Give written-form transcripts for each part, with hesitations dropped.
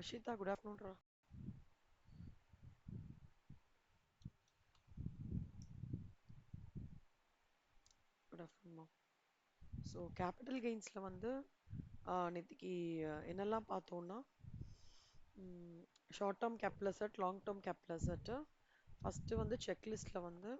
Ashita, good afternoon. Good afternoon. So capital கெயின்ஸில் வந்து நேற்றுக்கு என்னெல்லாம் பார்த்தோன்னா short term capital asset long term capital asset first வந்து செக்லிஸ்ட்டில் வந்து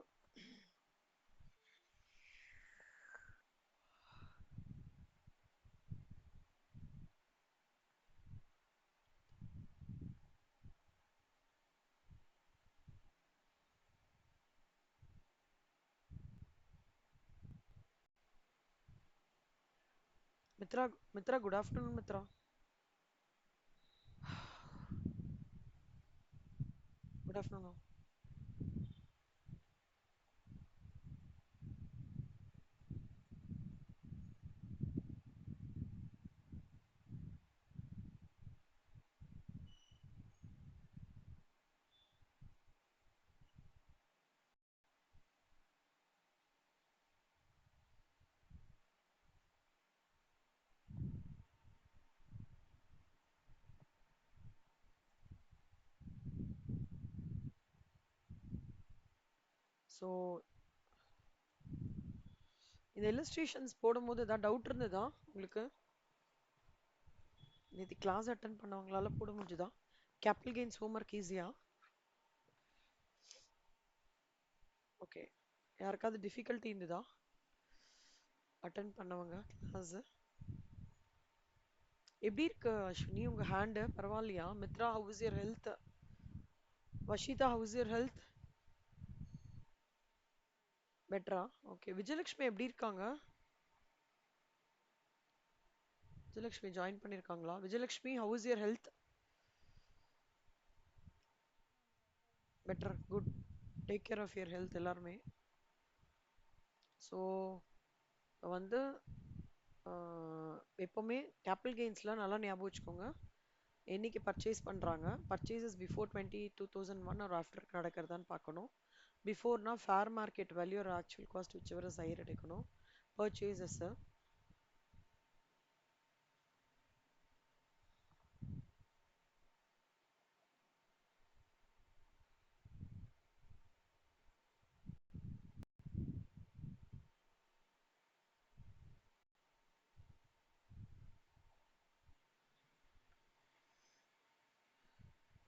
Mitra Mitra good afternoon Mitra. Good afternoon. So இந்த இல்லஸ்ட்ரேஷன்ஸ் போடும்போது ஏதாவது டவுட் இருந்ததா உங்களுக்கு? நேற்று கிளாஸ் அட்டன் பண்ணவங்களால போட முடிஞ்சுதா? கேபிட்டல் கெயின்ஸ் ஹோம்ஒர்க் ஈஸியா? ஓகே. யாருக்காவது டிஃபிகல்ட்டி இருந்ததா அட்டன் பண்ணவங்க கிளாஸு? எப்படி இருக்கு அஸ்வினி உங்க ஹேண்டு பரவாயில்லையா? Mitra how is your health? Vashita how is your health? பெட்டரா? ஓகே. விஜயலட்சுமி எப்படி இருக்காங்க? விஜயலட்சுமி ஜாயின் பண்ணியிருக்காங்களா? Vijayalakshmi how is your health? Better, good. Take care of your health எல்லாருமே. ஸோ வந்து எப்போவுமே கேபிட்டல் கெயின்ஸ்லாம் நல்லா ஞாபகம் வச்சுக்கோங்க. என்னைக்கு பர்ச்சேஸ் பண்ணுறாங்க, பர்ச்சேசஸ் பிஃபோர் 2001 ஒரு ஆஃப்டர் நடக்கிறதான்னு பார்க்கணும். பிஃபோர்னா ஃபேர் மார்க்கெட் வேல்யூ ஒரு actual cost which ever is higher எடுக்கணும். பர்ச்சேசஸ்ஸு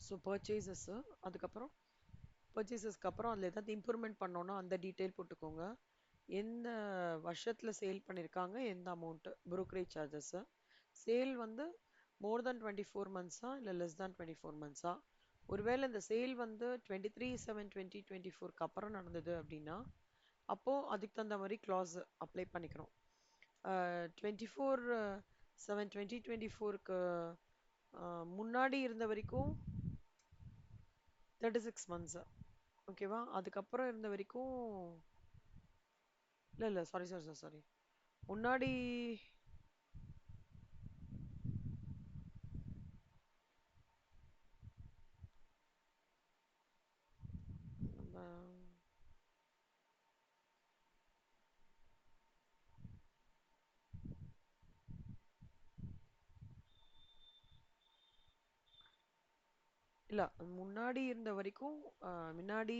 ஸோ பர்ச்சேசஸ்ஸு அதுக்கப்புறம் பர்ச்சேசஸ்க்கு அப்புறம் அதில் ஏதாவது இம்ப்ரூவ்மெண்ட் பண்ணோன்னா அந்த டீட்டெயில் போட்டுக்கோங்க. எந்த வருஷத்தில் சேல் பண்ணியிருக்காங்க, எந்த அமௌண்ட்டு, ப்ரோக்கரேஜ் சார்ஜஸ்ஸு. சேல் வந்து மோர் தேன் 24 மந்த்ஸா இல்லை லெஸ் தேன் 24 மந்த்ஸா? ஒருவேளை இந்த சேல் வந்து 23/7/2024 அப்புறம் நடந்தது அப்படின்னா அப்போது அதுக்கு தகுந்த மாதிரி கிளாஸ் அப்ளை பண்ணிக்கிறோம். 24/7/2024க்கு முன்னாடி இருந்த வரைக்கும் 36 மந்த்ஸு. ஓகேவா? அதுக்கப்புறம் இருந்த வரைக்கும் இல்லை இல்லை, சாரி சாரி சாரி சாரி, முன்னாடி நம்ம இல்லை முன்னாடி இருந்த வரைக்கும் முன்னாடி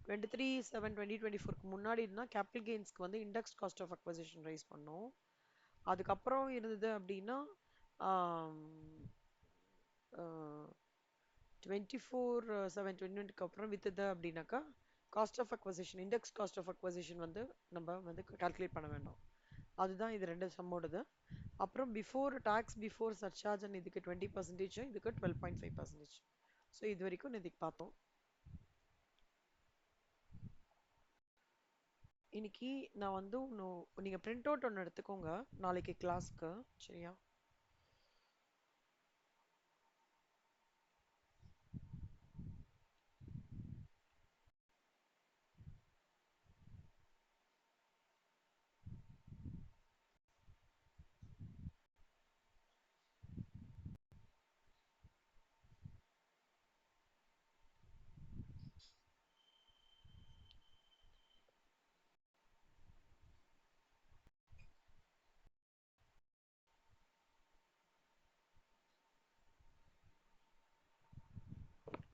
23/7/2024க்கு முன்னாடி இருந்தால் கேபிட்டல் கெயின்ஸ்க்கு வந்து index cost of acquisition rise பண்ணோம். அதுக்கப்புறம் இருந்தது அப்படின்னா 24/7/2020க்கு அப்புறம் வித்துது அப்படின்னாக்கா cost of acquisition index cost of acquisition வந்து நம்ம வந்து கால்குலேட் பண்ண வேண்டாம். அதுதான் இது ரெண்டு சம்மோடது. அப்புறம் before tax before surcharge and இதுக்கு 20%, இதுக்கு 12.5%. ஸோ இது வரைக்கும் இதுக்கு பார்த்தோம். இன்னைக்கு நான் வந்து நீங்கள் பிரிண்ட் அவுட் ஒன்று எடுத்துக்கோங்க நாளைக்கு கிளாஸ்க்கு. சரியா?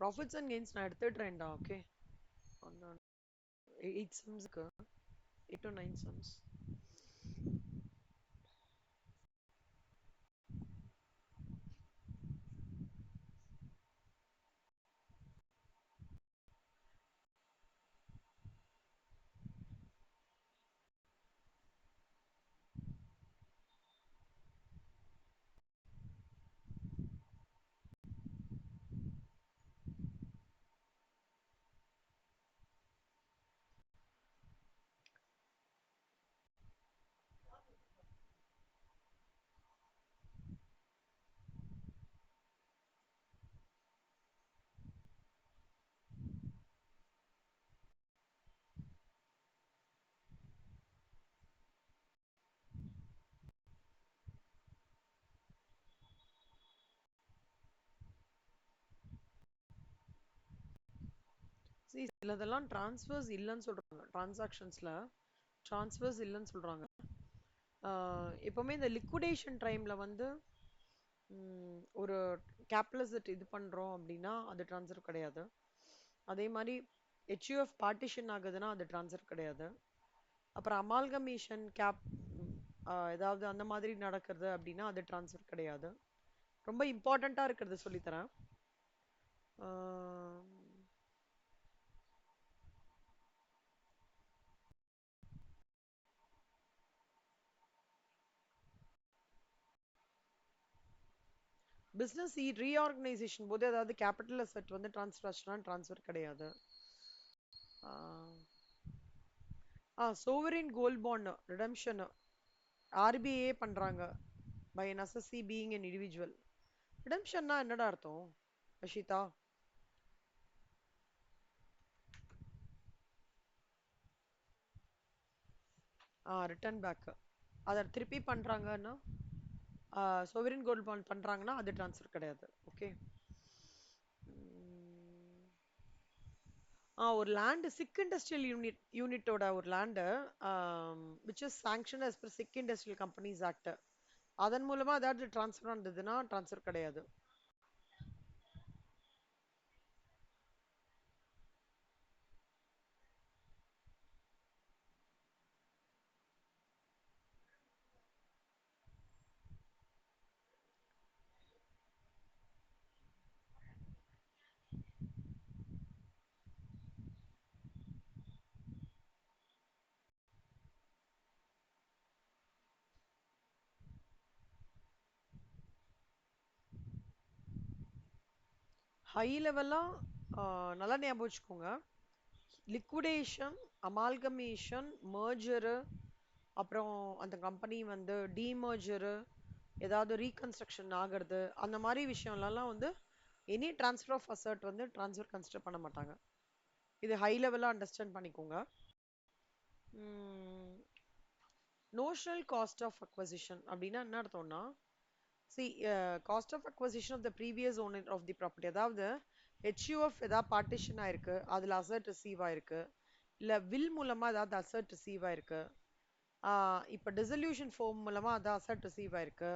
ப்ராஃபிட்ஸ் அண்ட் கெயின்ஸ் நான் எடுத்துடுறேன்டா. ஓகே. அந்த 8 சம்ஸ்க்கு 8 to 9 sums. See, சிலதெல்லாம் ட்ரான்ஸ்ஃபர்ஸ் இல்லைன்னு சொல்றாங்க. டிரான்சாக்ஷன்ஸ்ல ட்ரான்ஸ்ஃபர்ஸ் இல்லைன்னு சொல்றாங்க. எப்பவுமே இந்த லிக்விடேஷன் டைம்ல வந்து ஒரு கேபிட்டலிசட் இது பண்றோம் அப்படின்னா அது ட்ரான்ஸ்ஃபர் கிடையாது. அதே மாதிரி ஹெச்யூஎஃப் பார்ட்டிஷன் ஆகுதுன்னா அது ட்ரான்ஸ்ஃபர் கிடையாது. அப்புறம் அமால்கமேஷன் ஏதாவது அந்த மாதிரி நடக்கிறது அப்படின்னா அது ட்ரான்ஸ்ஃபர் கிடையாது. ரொம்ப இம்பார்ட்டண்ட்டாக இருக்கிறது சொல்லித்தரேன். பிஸ்னஸ் ரீஆர்கனைசேஷன் போது ஏதாவது கேபிட்டல் அசெட் வந்து ட்ரான்ஸ்ஃபர் ஆச்சுன்னா ட்ரான்ஸ்ஃபர் கிடையாது. Sovereign gold bond redemption RBI பண்றாங்க by an assessee being an individual. ரிடம்ஷன்னா என்னடா அர்த்தம் அஷிதா? ரிட்டர்ன் பேக் அதை திருப்பி பண்றாங்கன்னா சோவரின் கோல்ட் பாண்ட் பண்றாங்கன்னா அது ட்ரான்ஸ்ஃபர் கிடையாது. ஓகே. ஒரு லேண்டு சிக் இண்டஸ்ட்ரியல் யூனிட்டோட ஒரு land which is sanction as per sick industrial companies act, அதன் மூலமா ஏதாவது ட்ரான்ஸ்ஃபர் வந்ததுன்னா ட்ரான்ஸ்ஃபர் கிடையாது. ஹை லெவலா நல்லா ஞாபகம் வச்சுக்கோங்க. லிக்விடேஷன், அமால்கமேஷன், மர்ஜரு, அப்புறம் அந்த கம்பெனி வந்து டிமர்ஜரு, ஏதாவது ரீகன்ஸ்ட்ரக்ஷன் ஆகிறது, அந்த மாதிரி விஷயம்லாம் வந்து எனி ட்ரான்ஸ்ஃபர் ஆஃப் அசர்ட் வந்து ட்ரான்ஸ்ஃபர் கன்சிடர் பண்ண மாட்டாங்க. இது ஹை லெவலாக அண்டர்ஸ்டாண்ட் பண்ணிக்கோங்க. நோஷனல் காஸ்ட் ஆஃப் அக்வசிஷன் அப்படின்னா என்ன அர்த்தம்னா, see cost of acquisition of the previous owner of the property, அதாவது ஹெச்யூஎஃப் ஏதாவது பார்ட்டிஷன் ஆயிருக்கு, அதில் அசர்ட் ரிசீவ் ஆயிருக்கு, இல்லை வில் மூலமாக ஏதாவது அசர்ட் ரிசீவ் ஆயிருக்கு, இப்போ டிசல்யூஷன் ஃபோம் மூலமாக அதான் அசர்ட் ரிசீவ் ஆயிருக்கு,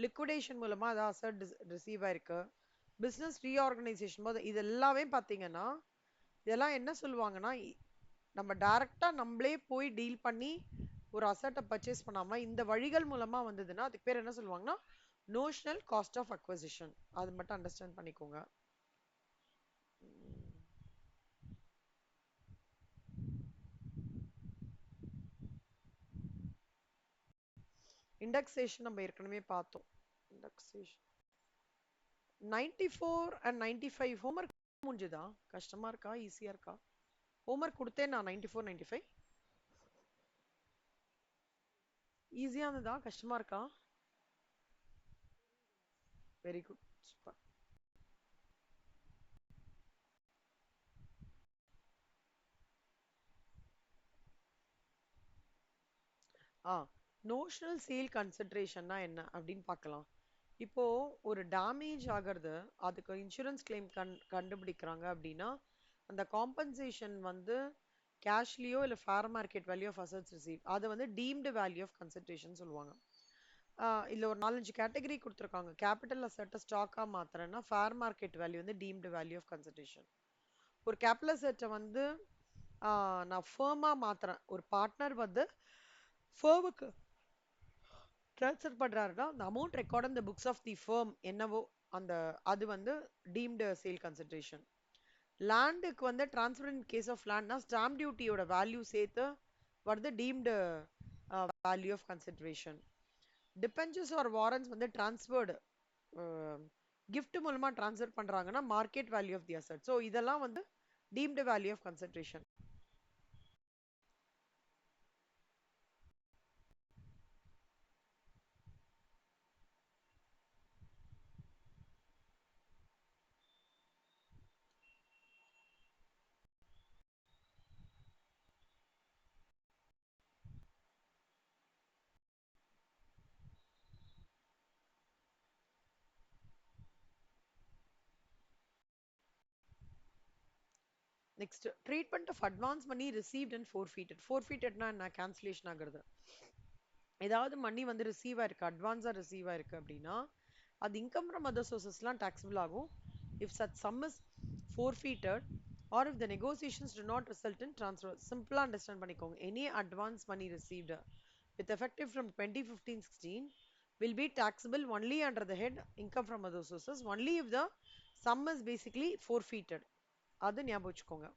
லிக்விடேஷன் மூலமாக அதான் அசர்ட் ரிசீவ் ஆயிருக்கு, பிஸ்னஸ் ரீஆர்கனைசேஷன் போது இது எல்லாமே பார்த்தீங்கன்னா இதெல்லாம் என்ன சொல்லுவாங்கன்னா, நம்ம டைரக்டாக நம்மளே போய் டீல் பண்ணி ஒரு அசர்ட்டை பர்ச்சேஸ் பண்ணாமல் இந்த வழிகள் மூலமாக வந்ததுன்னா அதுக்கு பேர் என்ன சொல்லுவாங்கன்னா நோஷனல் காஸ்ட் ஆஃப் அக்வசிஷன். அது மட்டும் அண்டர்ஸ்டாண்ட் பண்ணிக்கோங்க. இண்டெக்ஸேஷன் நம்ம ஏற்கனவே பார்த்தோம். இண்டெக்ஸேஷன் 94 and 95 ஹோம்ஒர்க் முடிஞ்சுதா? கஷ்டமா இருக்கா ஈஸியா இருக்கா? ஹோம்ஒர்க் கொடுத்தேன் நான். 94 95 ஈஸியா இருந்ததா கஷ்டமா இருக்கா? Very good, super. Notional sale கன்சிடரேஷன்னா என்ன அப்படின்னு பார்க்கலாம். இப்போ ஒரு டேமேஜ் ஆகிறது, அதுக்கு இன்சூரன்ஸ் கிளைம் கண்டுபிடிக்கிறாங்க அப்படின்னா அந்த காம்பன்சேஷன் வந்து கேஷ்லியோ இல்லை fair market value of assets receive, அது வந்து டீம்டு வேல்யூ ஆஃப் கன்சிடரேஷன் சொல்லுவாங்க. இல்ல ஒரு 4, 5 கேட்டகரி குடுத்துருக்காங்க. கேபிட்டல் அசெட்ட ஸ்டாக்கா மாத்துறேன்னா, ஃபேர் மார்க்கெட் வேல்யூ வந்து டீம்டு வேல்யூ ஆஃப் கன்சிடரேஷன். ஒரு கேபிட்டல் அசெட்ட வந்து நான் ஃபர்மா மாத்துறேன். ஒரு பார்ட்னர் வந்து ஃபர்முக்கு ட்ரான்ஸ்ஃபர் பண்றாருன்னா, அந்த amount record in the books of the firm என்னவோ அந்த அது வந்து டீம்டு சேல் கன்சிடரேஷன். லேண்டுக்கு வந்து ட்ரான்ஸ்ஃபர் இன் கேஸ் ஆஃப் லேண்ட்னா ஸ்டாம்ப் டியூட்டியோட வேல்யூ சேர்த்து வருது deemed value of consideration. Debentures or warrants வந்து டிரான்ஸ்ஃபர்டு கிஃப்ட் மூலமா ட்ரான்ஸ்ஃபர் பண்றாங்கன்னா market value of the asset. So இதெல்லாம் வந்து deemed value of consideration. Next treatment of advance money received and forfeited. ஃபோர்ஃபீட்டட்னா என்ன? கேன்சலேஷன் ஆகுறது. ஏதாவது மணி வந்து ரிசீவ் ஆயிருக்கு, அட்வான்ஸா ரிசீவ் ஆயிருக்கு அப்படின்னா அது இன்கம் ஃப்ரம் அதர் சோர்சஸ்லாம் டாக்ஸபிள் ஆகும். If such sum is forfeited or if the negotiations do not result in transfer. சிம்பிளா அண்டர்ஸ்டாண்ட் பண்ணிக்கோங்க. Any advance money received with effective from 2015-16 will be taxable only under the head income from other sources only if the sum is basically forfeited. அது ஞாபகம் வச்சுக்கோங்க.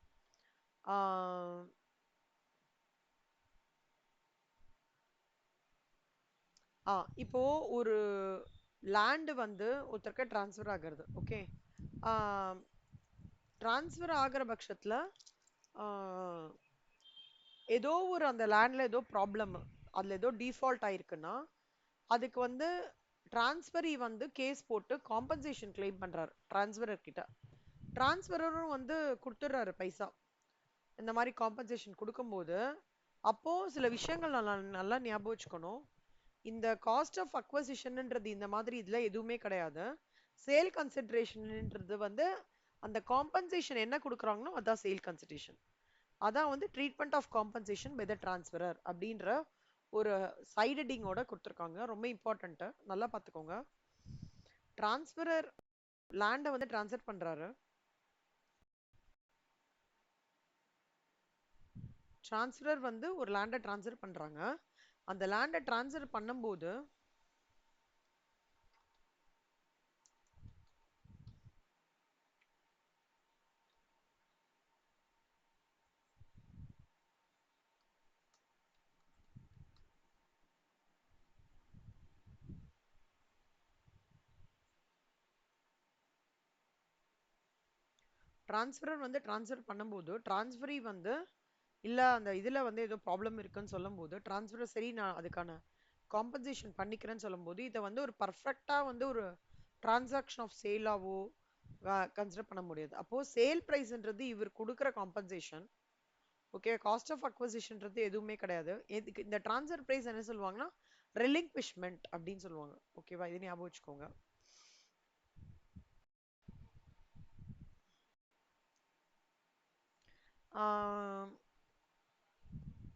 இப்போ ஒரு land வந்து ஒருத்தருக்கு transfer ஆகிறது. ஓகே, டிரான்ஸ்ஃபர் ஆகிற பட்சத்துல ஏதோ ஒரு அந்த லேண்ட்ல ஏதோ ப்ராப்ளம், அதுல ஏதோ டிஃபால்ட் ஆயிருக்குன்னா அதுக்கு வந்து டிரான்ஸ்பரி வந்து கேஸ் போட்டு காம்பன்சேஷன் கிளைம் பண்றாரு டிரான்ஸ்பரர் கிட்ட. டிரான்ஸ்பரரும் வந்து கொடுத்துட்றாரு பைசா இந்த மாதிரி காம்பன்சேஷன் கொடுக்கும்போது. அப்போ சில விஷயங்கள் நல்லா நல்லா ஞாபகம் வச்சுக்கணும். இந்த காஸ்ட் ஆஃப் அக்வசிஷன்ன்றது இந்த மாதிரி இதுல எதுவுமே கிடையாது. சேல் கன்சிடரேஷன்ன்றது வந்து அந்த காம்பன்சேஷன் என்ன கொடுக்குறாங்களோ அதான் சேல் கன்சிடரேஷன். அதான் வந்து treatment of compensation by the transferor அப்படின்ற ஒரு சைட் ஹெட்டிங்கோட கொடுத்துருக்காங்க. ரொம்ப இம்பார்ட்டன்ட், நல்லா பார்த்துக்கோங்க. டிரான்ஸ்பரர் லேண்டை வந்து டிரான்ஸ்ஃபர் பண்றாரு. டிரான்ஸ்பரர் வந்து ஒரு லேண்டை டிரான்ஸ்ஃபர் பண்றாங்க. அந்த லேண்டை டிரான்ஸ்ஃபர் பண்ணும்போது டிரான்ஸ்பரர் வந்து டிரான்ஸ்ஃபர் பண்ணும்போது டிரான்ஸ்பரி வந்து இல்ல அந்த இதுல வந்து ஏதோ ப்ராப்ளம் இருக்குன்னு சொல்லும் போது டிரான்ஸ்பரர் சரி நான் அதுக்கான காம்பன்சேஷன் பண்ணிக்கிறேன்னு சொல்லும் போது இதை வந்து ஒரு பர்ஃபெக்டா வந்து ஒரு டிரான்சாக்ஷன் ஆஃப் சேலாவோ கன்சிடர் பண்ண முடியாது. அப்போ சேல் பிரைஸ்ன்றது இவர் கொடுக்குற காம்பன்சேஷன். ஓகே, காஸ்ட் ஆஃப் அக்வசிஷன்றது எதுவுமே கிடையாது. எதுக்கு இந்த டிரான்ஸ்ஃபர் பிரைஸ் என்ன சொல்லுவாங்கன்னா ரெலிங்க்விஷ்மெண்ட் அப்படின்னு சொல்லுவாங்க. ஓகேவா, இது ஞாபகம் வச்சுக்கோங்க.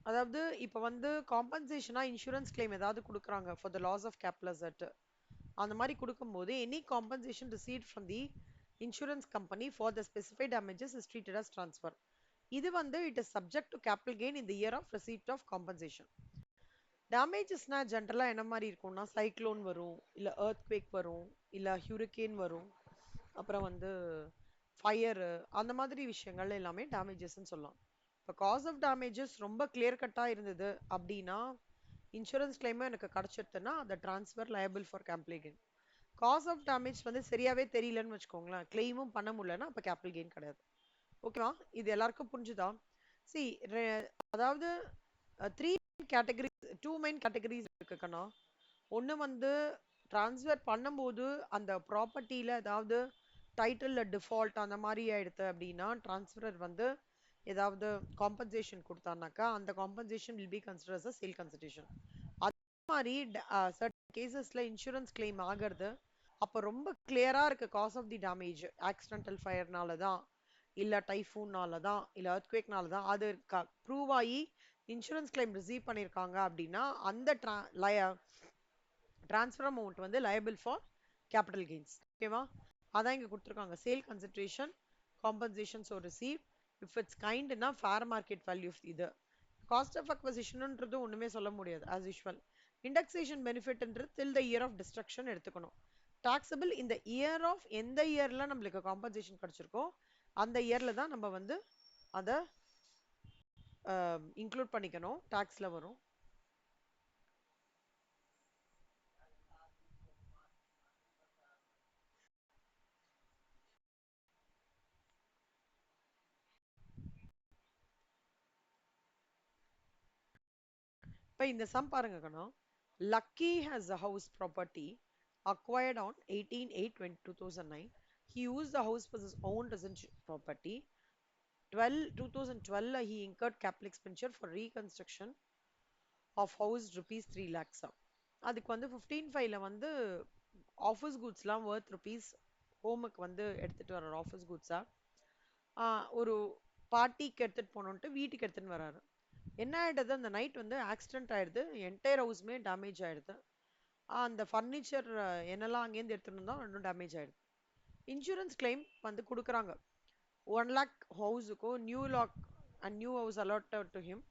அதாவது இப்போ வந்து காம்பன்சேஷனா இன்சூரன்ஸ் கிளைம் ஏதாவது கொடுக்குறாங்க for the loss of capital asset. அந்த மாதிரி கொடுக்கும்போது any compensation received from the insurance company for the specified damages is treated as transfer. இது வந்து it is subject to capital gain in the year of receipt of compensation. டேமேஜஸ்னா ஜென்ரலா என்ன மாதிரி இருக்கும்னா சைக்ளோன் வரும், இல்ல எர்த்குவேக் வரும், இல்ல ஹூரிகேன் வரும், அப்புறம் வந்து ஃபயரு, அந்த மாதிரி விஷயங்கள் எல்லாமே டேமேஜஸ்ன்னு சொல்லலாம். இப்போ காஸ் ஆஃப் டேமேஜஸ் ரொம்ப கிளியர் கட்டா இருந்தது அப்படின்னா இன்சூரன்ஸ் கிளைமும் எனக்கு கிடைச்சிருதுன்னா அந்த transfer liable for capital gain. Cause of damage வந்து சரியாவே தெரியலன்னு வச்சுக்கோங்களேன், கிளைமும் பண்ண முடியலன்னா அப்போ கேபிட்டல் கெயின் கிடையாது. ஓகேவா, இது எல்லாருக்கும் புரிஞ்சுதா? சி, அதாவது 3 கேட்டகரிஸ், 2 மெயின் கேட்டகரிஸ் இருக்கு கண்ணா. ஒன்று வந்து டிரான்ஸ்ஃபர் பண்ணும்போது அந்த ப்ராப்பர்ட்டியில் ஏதாவது டைட்டில் டிஃபால்ட் அந்த மாதிரி ஆயிடுது அப்படின்னா டிரான்ஸ்ஃபரர் வந்து ஏதாவது காம்பன்சேஷன் கொடுத்தானாக்கா அந்த compensation will be consider as a sale consideration. அதே மாதிரி சர்டன் கேசஸ்ல இன்சூரன்ஸ் கிளைம் ஆகிறது அப்போ ரொம்ப கிளியரா இருக்கு cause of the damage accidental ஃபயர்னால தான், இல்ல டைஃபூன்னால தான், இல்ல எர்த்குவேக்னால தான், அது ப்ரூவ் ஆகி இன்சூரன்ஸ் கிளைம் ரிசீவ் பண்ணியிருக்காங்க அப்படின்னா அந்த ட்ரான்ஸ்ஃபர் அமௌண்ட் வந்து liable for capital gains. ஓகேவா? அதான் இங்க கொடுத்துருக்காங்க. Sale consideration compensation so receive if it's கைண்ட்னா ஃபேர் மார்க்கெட் வேல்யூ ஆஃப் இது. காஸ்ட் ஆஃப் அக்வசிஷன்ன்றது ஒண்ணுமே சொல்ல முடியாது as usual. இண்டெக்ஸேஷன் பெனிஃபிட்ன்றது till the year of destruction எடுத்துக்கணும். டாக்ஸபிள் இந்த இயர் ஆஃப் எந்த இயர்ல நம்மளுக்கு காம்பன்சேஷன் கிடைச்சிருக்கோ அந்த இயர்ல தான் நம்ம வந்து அதை இன்க்ளூட் பண்ணிக்கணும், டாக்ஸ்ல வரும். இப்போ இந்த சம் பாருங்க கண்ணா. Lucky has a house property acquired on 18/8/2009. He used the house for his own residential property. 2012 he incurred capital expenditure for reconstruction of house rupees 3 lakhs. அதுக்கு வந்து 15/5ல வந்து ஆஃபீஸ் குட்ஸ்லாம் worth rupees ஹோமுக்கு வந்து எடுத்துட்டு வர்றாரு ஆஃபீஸ் குட்ஸா. ஒரு பார்ட்டிக்கு எடுத்துட்டு போனோன்ட்டு வீட்டுக்கு எடுத்துன்னு வராரு. என்ன ஆயிடுது, அந்த நைட் வந்து ஆக்சிடென்ட் ஆயிடுது, என்டையர் ஹவுஸ்மே டேமேஜ் ஆயிடுது. அந்த ஃபர்னிச்சர் என்னெல்லாம் அங்கேருந்து எடுத்துட்டு வந்தோம் ரெண்டும் டேமேஜ் ஆயிடுது. இன்சூரன்ஸ் கிளைம் வந்து கொடுக்குறாங்க. 1 lakh ஹவுஸுக்கும் new lock and new house allotted to him.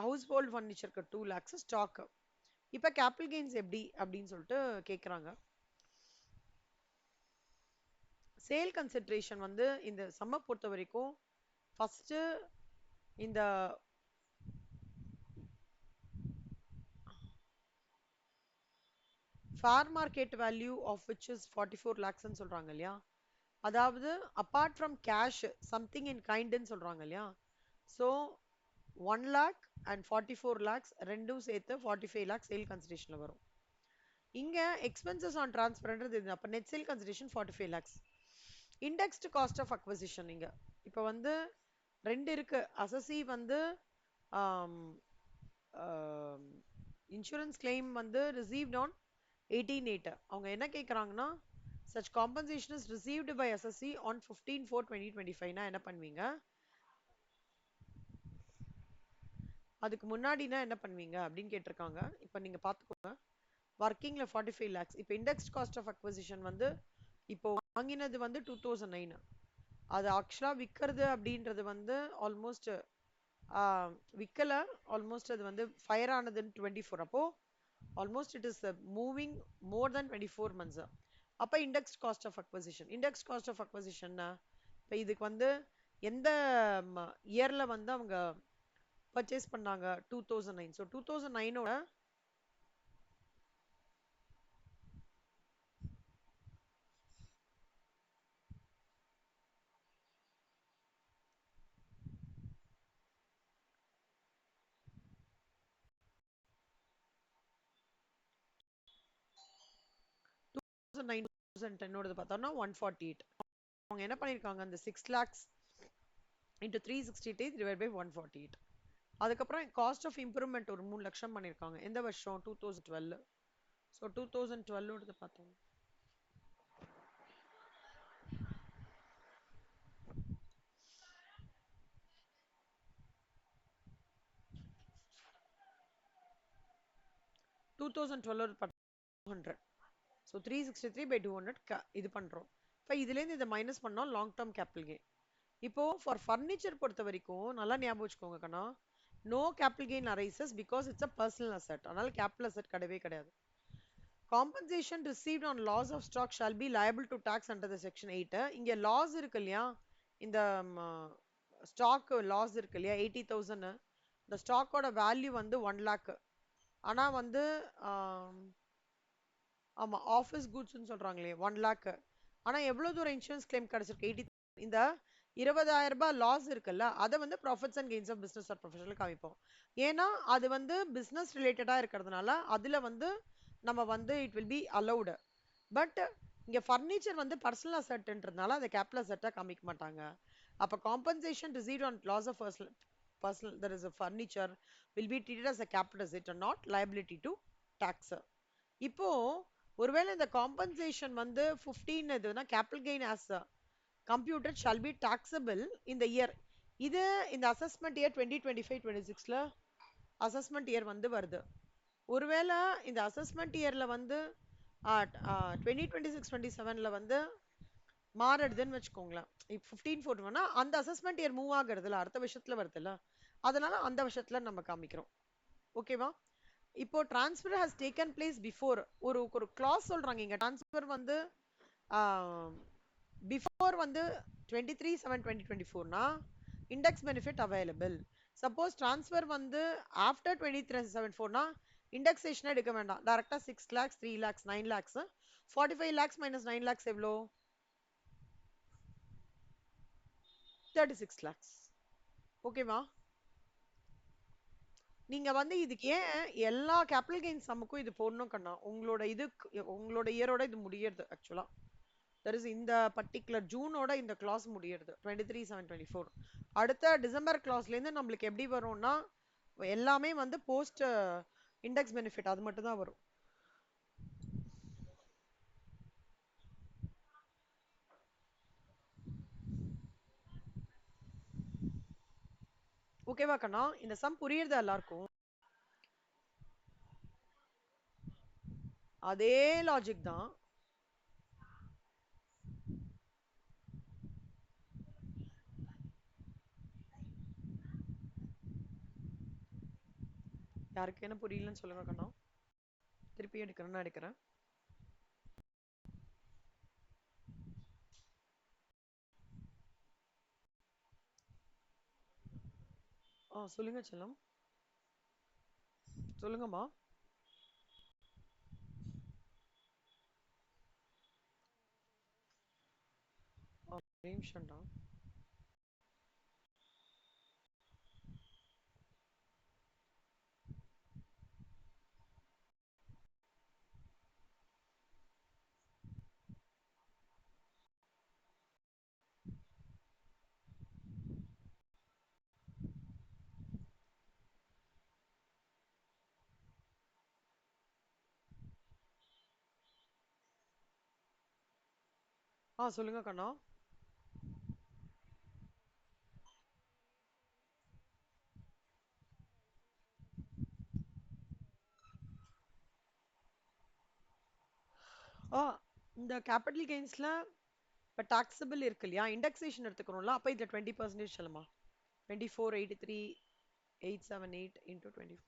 Household ஃபர்னிச்சருக்கு 2 lakhs ஸ்டாக். இப்போ கேபிட்டல் கெயின்ஸ் எப்படி அப்படின்னு சொல்லிட்டு கேட்குறாங்க. சேல் கன்சிடரேஷன் வந்து இந்த சம்மை பொறுத்த வரைக்கும் ஃபர்ஸ்ட் இந்த fair market value of which is 44 lakhsன்னு சொல்றாங்க இல்லையா, அதாவது apart from cash something in கைண்ட்னு சொல்றாங்க இல்லையா. ஸோ 1 lakh அண்ட் 44 lakhs ரெண்டும் சேர்த்து 45 lakhs சேல் கன்சிடரேஷன்ல வரும். இங்க எக்ஸ்பென்சஸ் ஆன் டிரான்ஸ்பர்ன்றது இது. அப்ப net sale consideration 45 lakhs. Indexed cost of acquisition இங்க இப்போ வந்து ரெண்டு இருக்கு. அசசி வந்து இன்சூரன்ஸ் கிளைம் வந்து ரிசீவ்ட் ஆன் 18/8. அவங்க என்ன கேட்குறாங்கன்னா such compensation is received by SSC on 15/4/2025 னா என்ன பண்ணுவீங்க, அதுக்கு முன்னாடினா என்ன பண்ணுவீங்க அப்படின்னு கேட்டிருக்காங்க. இப்போ நீங்க பார்த்துக்கோங்க. ஒர்க்கிங்ல 45 lakhs. இப்போ இண்டெக்ஸ்ட் காஸ்ட் ஆஃப் அக்வசிஷன் வந்து இப்போ வாங்கினது வந்து 2009. அது ஆக்சுவலா விற்கிறது அப்படின்றது வந்து ஆல்மோஸ்ட் விற்கல, ஆல்மோஸ்ட் அது வந்து ஃபயர் ஆனதுன்னு 24. அப்போ almost it is moving more then 24 months. அப்போ indexed cost of acquisition, indexed cost of அக்வசிஷன்னா இப்போ இதுக்கு வந்து எந்த இயர்ல வந்து அவங்க பர்ச்சேஸ் பண்ணாங்க, 2009. ஸோ 2009ஓட பார்த்தோம்னா 148. அவங்க என்ன பண்ணிருக்காங்க, அந்த 6 lakhs into 368 divided by 148. அதுக்கப்புறம் காஸ்ட் ஆஃப் இம்ப்ரூவ்மெண்ட் ஒரு 3 லட்சம் பண்ணிருக்காங்க. எந்த வருஷம், 2012. ஸோ 2012 பார்த்தோம். Two thousand 200. ஸோ 363 by 200 இது பண்றோம். இப்போ இதுலேருந்து இதை மைனஸ் பண்ணோம் லாங் டேர்ம் கேபிட்டல் கெயின். இப்போ ஃபார் ஃபர்னிச்சர் பொறுத்த வரைக்கும் நல்லா ஞாபகம் வச்சுக்கோங்க கண்ணா, no capital gain arises because it's a personal asset. அதனால கேபிட்டல் அசெட் கிடையவே கிடையாது. Compensation received on loss of stock shall be liable to tax under the section 8. இங்க லாஸ் இருக்கு இல்லையா, இந்த ஸ்டாக் லாஸ் இருக்கு இல்லையா 80,000. இந்த ஸ்டாக்கோட வேல்யூ வந்து 1 lakh. ஆனா வந்து ஆமா ஆஃபீஸ் குட்ஸ்னு சொல்றாங்களே 1 lakh. ஆனா எவ்வளவு தூரம் இன்சூரன்ஸ் கிளைம் கிடைச்சிருக்கு 80. இந்த 20,000 ரூபாய் லாஸ் இருக்குல்ல, அதை வந்து profits and gains of business or professional காமிப்போம். ஏன்னா அது வந்து பிசினஸ் ரிலேட்டடா இருக்கிறதுனால அதுல வந்து நம்ம வந்து it will be allowed. But இங்க ஃபர்னிச்சர் வந்து பர்சனல் அசெட்ன்றதுனால அதை கேபிட்டல் அசெட்டா காமிக்க மாட்டாங்க. அப்ப compensation received on loss of personal there is a furniture will be treated as a capital asset and not liability to tax. இப்போ ஒருவேளை இந்த காம்பன்சேஷன் வந்து 15 இதுனா capital gain as computed shall be taxable in the year. இது இந்த assessment year 2025-26ல assessment year வந்து வருது. ஒருவேளை இந்த அசஸ்மெண்ட் இயர்ல வந்து 2026-27ல வந்து மாறிடுதுன்னு வச்சுக்கோங்களேன். இப்போ 15-14 அந்த அசஸ்மெண்ட் இயர் மூவ் ஆகுறதுல அடுத்த வருஷத்துல வருதுல்ல, அதனால அந்த வருஷத்துல நம்ம காமிக்கிறோம். ஓகேவா? இப்போ transfer has taken place before ஒரு ஒரு கிளாஸ் சொல்றாங்க இங்க. டிரான்ஸ்ஃபர் வந்து பிஃபோர் வந்து 23/7/2024னா index benefit available. Suppose transfer வந்து ஆஃப்டர் 23/7/4னா இண்டெக்ஸேஷன் எடுக்க வேண்டாம், டைரக்டா 6 lakhs 3 lakhs 9 lakhs 45 lakhs minus 9 lakhs எவ்வளோ? 36 lakhs. ஓகேவா? நீங்க வந்து இதுக்கு ஏன் எல்லா கேபிட்டல் கெயின் சம்முக்கும் இது போடணும் கண்ணா? உங்களோட இது உங்களோட இயரோட இது முடியறது ஆக்சுவலா. தட் இஸ் இந்த பர்டிகுலர் ஜூனோட இந்த கிளாஸ் முடியறது 23/7/24. அடுத்த டிசம்பர் கிளாஸ்ல இருந்து நம்மளுக்கு எப்படி வரும்னா எல்லாமே வந்து போஸ்ட் இண்டெக்ஸ் பெனிஃபிட் அது மட்டும் தான் வரும். ஓகேவா கண்ணா? இந்த சம் புரியுறதா எல்லாருக்கும்? அதே லாஜிக் தான். யாருக்கு என்ன புரியலன்னு சொல்லுங்க கண்ணா. திருப்பி எடுக்கிறேன்னா எடுக்கிறேன். சொல்லுங்க செல்லம். சொல்லுங்கம்மா. நிமிஷம்டா. சொல்லுங்க கண்ணா. இந்த கேபிட்டல் கெயின்ஸ்ல இப்போ டாக்ஸபிள் இருக்கு இல்லையா, இண்டெக்ஸேஷன் எடுத்துக்கிறோம்ல, அப்போ இதில் 20% சொல்லுமா? 2483,878 into 20.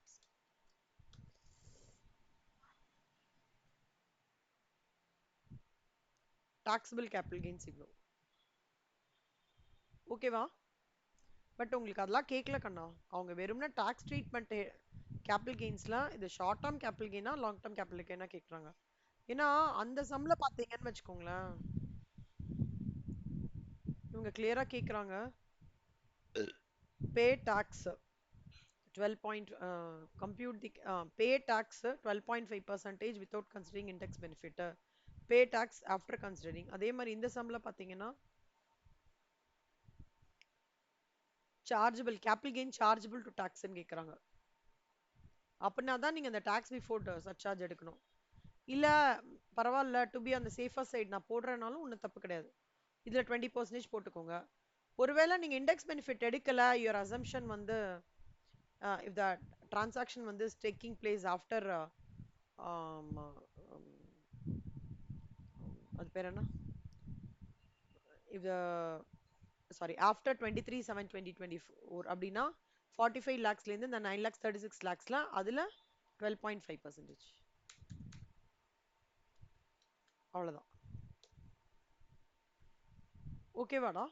டாக்ஸபிள் கேபிட்டல் கெயின்ஸ் இவ்வளோ. ஓகேவா? பட் உங்களுக்கு அதெல்லாம் கேட்கல கண்ணா. அவங்க வெறும்னா டாக்ஸ் ட்ரீட்மெண்ட் கேபிட்டல் கெயின்ஸ்ல இது ஷார்ட் டேர்ம் கேபிட்டல் கெயினா லாங் டேர்ம் கேபிட்டல் கெயினா கேட்குறாங்க. ஏன்னா அந்த சம்ல பார்த்தீங்கன்னு வச்சுக்கோங்களேன், இவங்க கிளியரா கேட்குறாங்க pay tax 12 point compute the pay tax 12.5% without considering index benefit, pay tax after considering. அதே மாதிரி இந்த சம்ல பாத்தீங்கன்னா chargeable capital gain chargeable to டாக்ஸ்ன்னு கேக்குறாங்க. அப்படின்னா தான் நீங்க அந்த டாக்ஸ் பிஃபோர் சர்சார்ஜ் எடுக்கணும். இல்ல பரவாயில்ல டு பி அந்த சேஃபர் சைடு நான் போடுறேனாலும் ஒன்றும் தப்பு கிடையாது, இதுல 20% போட்டுக்கோங்க. ஒருவேளை நீங்க இண்டெக்ஸ் பெனிஃபிட் எடுக்கல, யுவர் அசம்ஷன் வந்து if the transaction வந்து is taking place after அது பேர் என்ன, if the சாரி ஆஃப்டர் 23/7/2024 அப்படின்னா 45 lakhsல இருந்து இந்த 9 lakhs 36 lakhsல அதுல 12.5%. அவ்வளவுதான். ஓகேவாடா?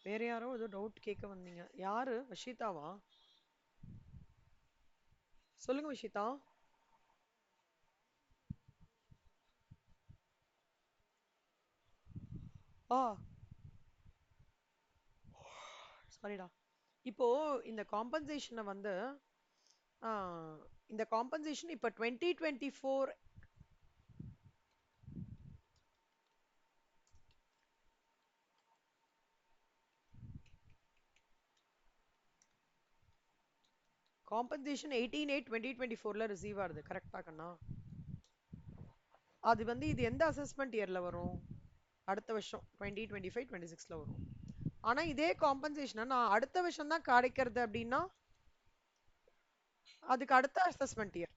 வேற யாரோ ஏதோ டவுட் கேட்க வந்தீங்க, யாரு? வஷிதாவா? சொல்லுங்க விஷிதா. சாரிடா. இப்போ இந்த காம்பன்சேஷனை வந்து இந்த காம்பன்சேஷன் இப்ப 2024 காம்பன்சேஷன் 18/8/2024ல ரிசீவ் ஆகுது கரெக்டா கண்ணா? அது வந்து இது எந்த அசஸ்மெண்ட் இயர்ல வரும்? அடுத்த வருஷம் 2025-26ல வரும். ஆனா இதே காம்பன்சேஷனை நான் அடுத்த வருஷம் தான் கிடைக்கிறது அப்படின்னா அதுக்கு அடுத்த அசஸ்மெண்ட் இயர்.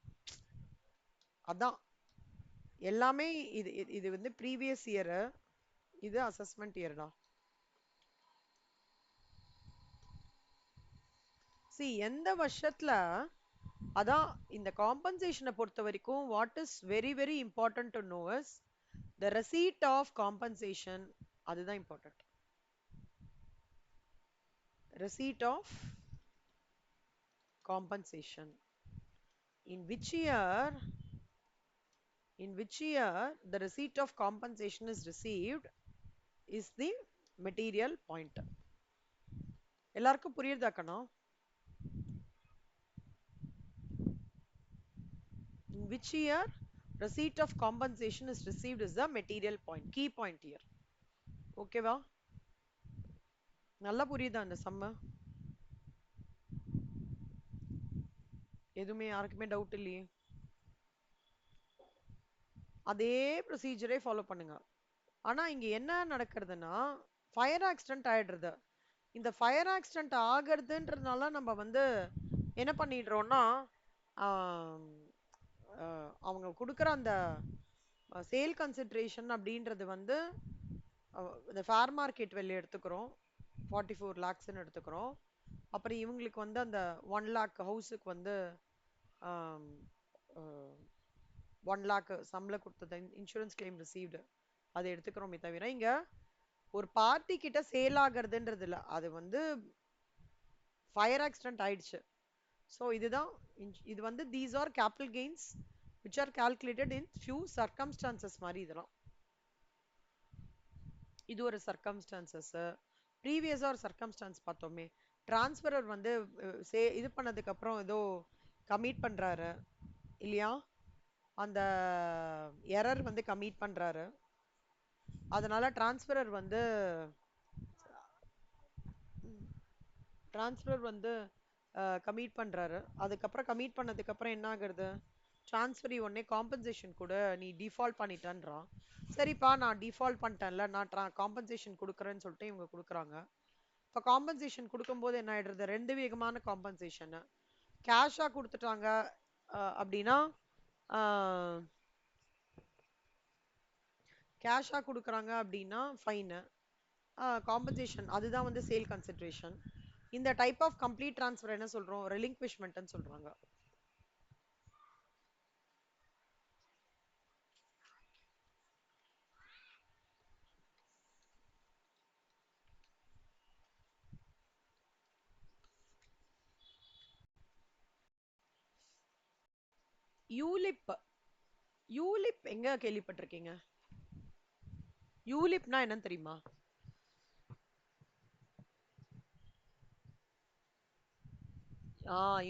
அதான் எல்லாமே. இது இது வந்து ப்ரீவியஸ் இயர், இது அசஸ்மெண்ட் இயர்டா. சி எந்த வருஷத்துல, அதான் இந்த காம்பன்சேஷனை பொறுத்த வரைக்கும் what is very very important to know is the receipt of compensation. அதுதான் important. receipt of compensation. In which year, the receipt of compensation is received is the material point. எல்லாருக்கும் புரியுதா கண்ணா? In which year receipt of compensation is received is the material point, key point here. ஓகேவா? நல்லா புரியுதா அந்த சம்ம? எதுவுமே யாருக்குமே doubt இல்லையே? அதே ப்ரொசீஜரே ஃபாலோ பண்ணுங்க. ஆனா இங்க என்ன நடக்கிறதுனா, ஃபயர் ஆக்சிடென்ட் ஆயிடுறது. இந்த ஃபயர் ஆக்சிடென்ட் ஆகிறதுன்றதுனால நம்ம வந்து என்ன பண்ணிடுறோம்னா, அவங்க கொடுக்குற அந்த சேல் கன்சிட்ரேஷன் அப்படின்றது வந்து இந்த ஃபேர் மார்க்கெட் வெளியே எடுத்துக்கிறோம், 44 lakhsன்னு எடுத்துக்கிறோம். அப்புறம் இவங்களுக்கு வந்து அந்த 1 lakh ஹவுஸுக்கு வந்து 1 lakh சம்பளம் கொடுத்தது இன்சூரன்ஸ் கிளைம் ரிசீவ்டு, அதை எடுத்துக்கிறோமே தவிர இங்க ஒரு பார்ட்டி கிட்ட சேல் ஆகிறதுன்றது இல்லை. அது வந்து ஃபயர் ஆக்சிடென்ட் ஆயிடுச்சு. ஸோ இதுதான் இது வந்து these are capital gains which are calculated in few circumstances மாதிரி. இதெல்லாம் இது ஒரு சர்க்கம்ஸ்டான்சஸ். ப்ரீவியஸா ஒரு சர்க்கம்ஸ்டான்ஸ் பார்த்தோமே, டிரான்ஸ்ஃபரர் வந்து இது பண்ணதுக்கு அப்புறம் ஏதோ கமிட் பண்றாரு இல்லையா, அந்த எரர் வந்து கமிட் பண்றாரு, அதனால டிரான்ஸ்ஃபரர் வந்து கமிட் பண்றாரு. அதுக்கப்புறம் கமிட் பண்ணதுக்கு அப்புறம் என்ன ஆகுறது, டிரான்ஸ்ஃபரி உடனே காம்பன்சேஷன் கூட நீ டிஃபால்ட் பண்ணிட்டேன்றான். சரிப்பா நான் டிஃபால்ட் பண்ணிட்டேன்ல, நான் காம்பன்சேஷன் கொடுக்குறேன்னு சொல்லிட்டு இவங்க கொடுக்குறாங்க. இப்போ காம்பன்சேஷன் கொடுக்கும்போது என்ன ஆயிடுறது, ரெண்டு விதமான காம்பன்சேஷன். கேஷா கொடுத்துட்டாங்க அப்படின்னா, கேஷா கொடுக்குறாங்க அப்படின்னா ஃபைனு, காம்பன்சேஷன் அதுதான் வந்து சேல் கன்சிடரேஷன். இந்த டைப் ஆஃப் கம்ப்ளீட் ட்ரான்ஸ்ஃபர் என்ன சொல்றோம், ரெலிங்க்விஷ்மெண்ட்னு சொல்றாங்க. யூலிப், யூலிப் எங்க கேள்விப்பட்டிருக்கீங்க? யூலிப்னா என்னன்னு தெரியுமா?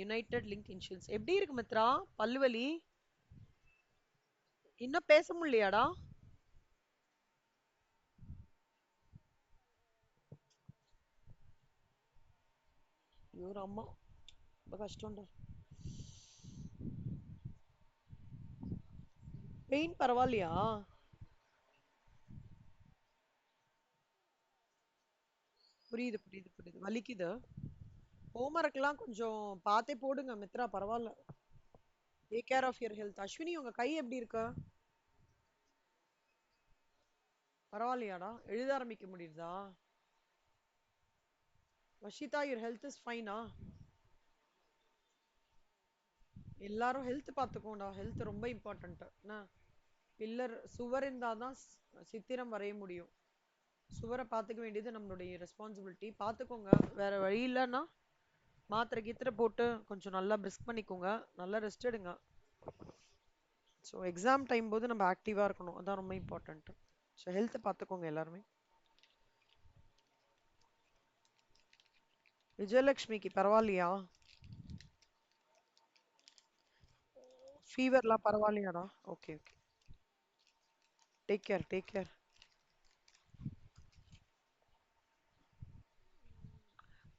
United link insurance. எப்படி இருக்கு மித்ரா பல்லுவலி? இன்னும் பேச முடியலையாடா? ஐயோ அம்மா, ரொம்ப கஷ்டம்டா. பெயின் பரவாயில்லையா? புரியுது புரியுது புரியுது, வலிக்குது. ஹோம்ஒர்க்லாம் கொஞ்சம் பார்த்தே போடுங்க மித்ரா, பரவாயில்ல. Take care of your health. Ashwini உங்க கை எப்படி இருக்கு? பரவாயில்லையாடா? எழுத ஆரம்பிக்க முடியுதா? வஷிதா யுவர் ஹெல்த் இஸ் ஃபைனா? எல்லாரும் ஹெல்த் பார்த்துக்கோண்டா, ஹெல்த் ரொம்ப இம்பார்ட்டன்ட். என்ன, பில்லர் சுவர் இருந்தாதான் சித்திரம் வரைய முடியும். சுவரை பார்த்துக்க வேண்டியது நம்மளுடைய ரெஸ்பான்சிபிலிட்டி. பார்த்துக்கோங்க, வேற வழி இல்லைன்னா மாத்திரை கீத்திரை போட்டு கொஞ்சம் நல்லா பிரிஸ்க் பண்ணிக்கோங்க, நல்லா ரெஸ்ட் எடுங்க. ஸோ எக்ஸாம் டைம் போது நம்ம ஆக்டிவாக இருக்கணும், அதான் ரொம்ப இம்பார்ட்டன்ட். ஸோ ஹெல்த்தை பார்த்துக்கோங்க எல்லாருமே. விஜயலட்சுமிக்கு பரவாயில்லையா? ஃபீவர்லாம் பரவாயில்லையாடா? Okay okay, take care take care.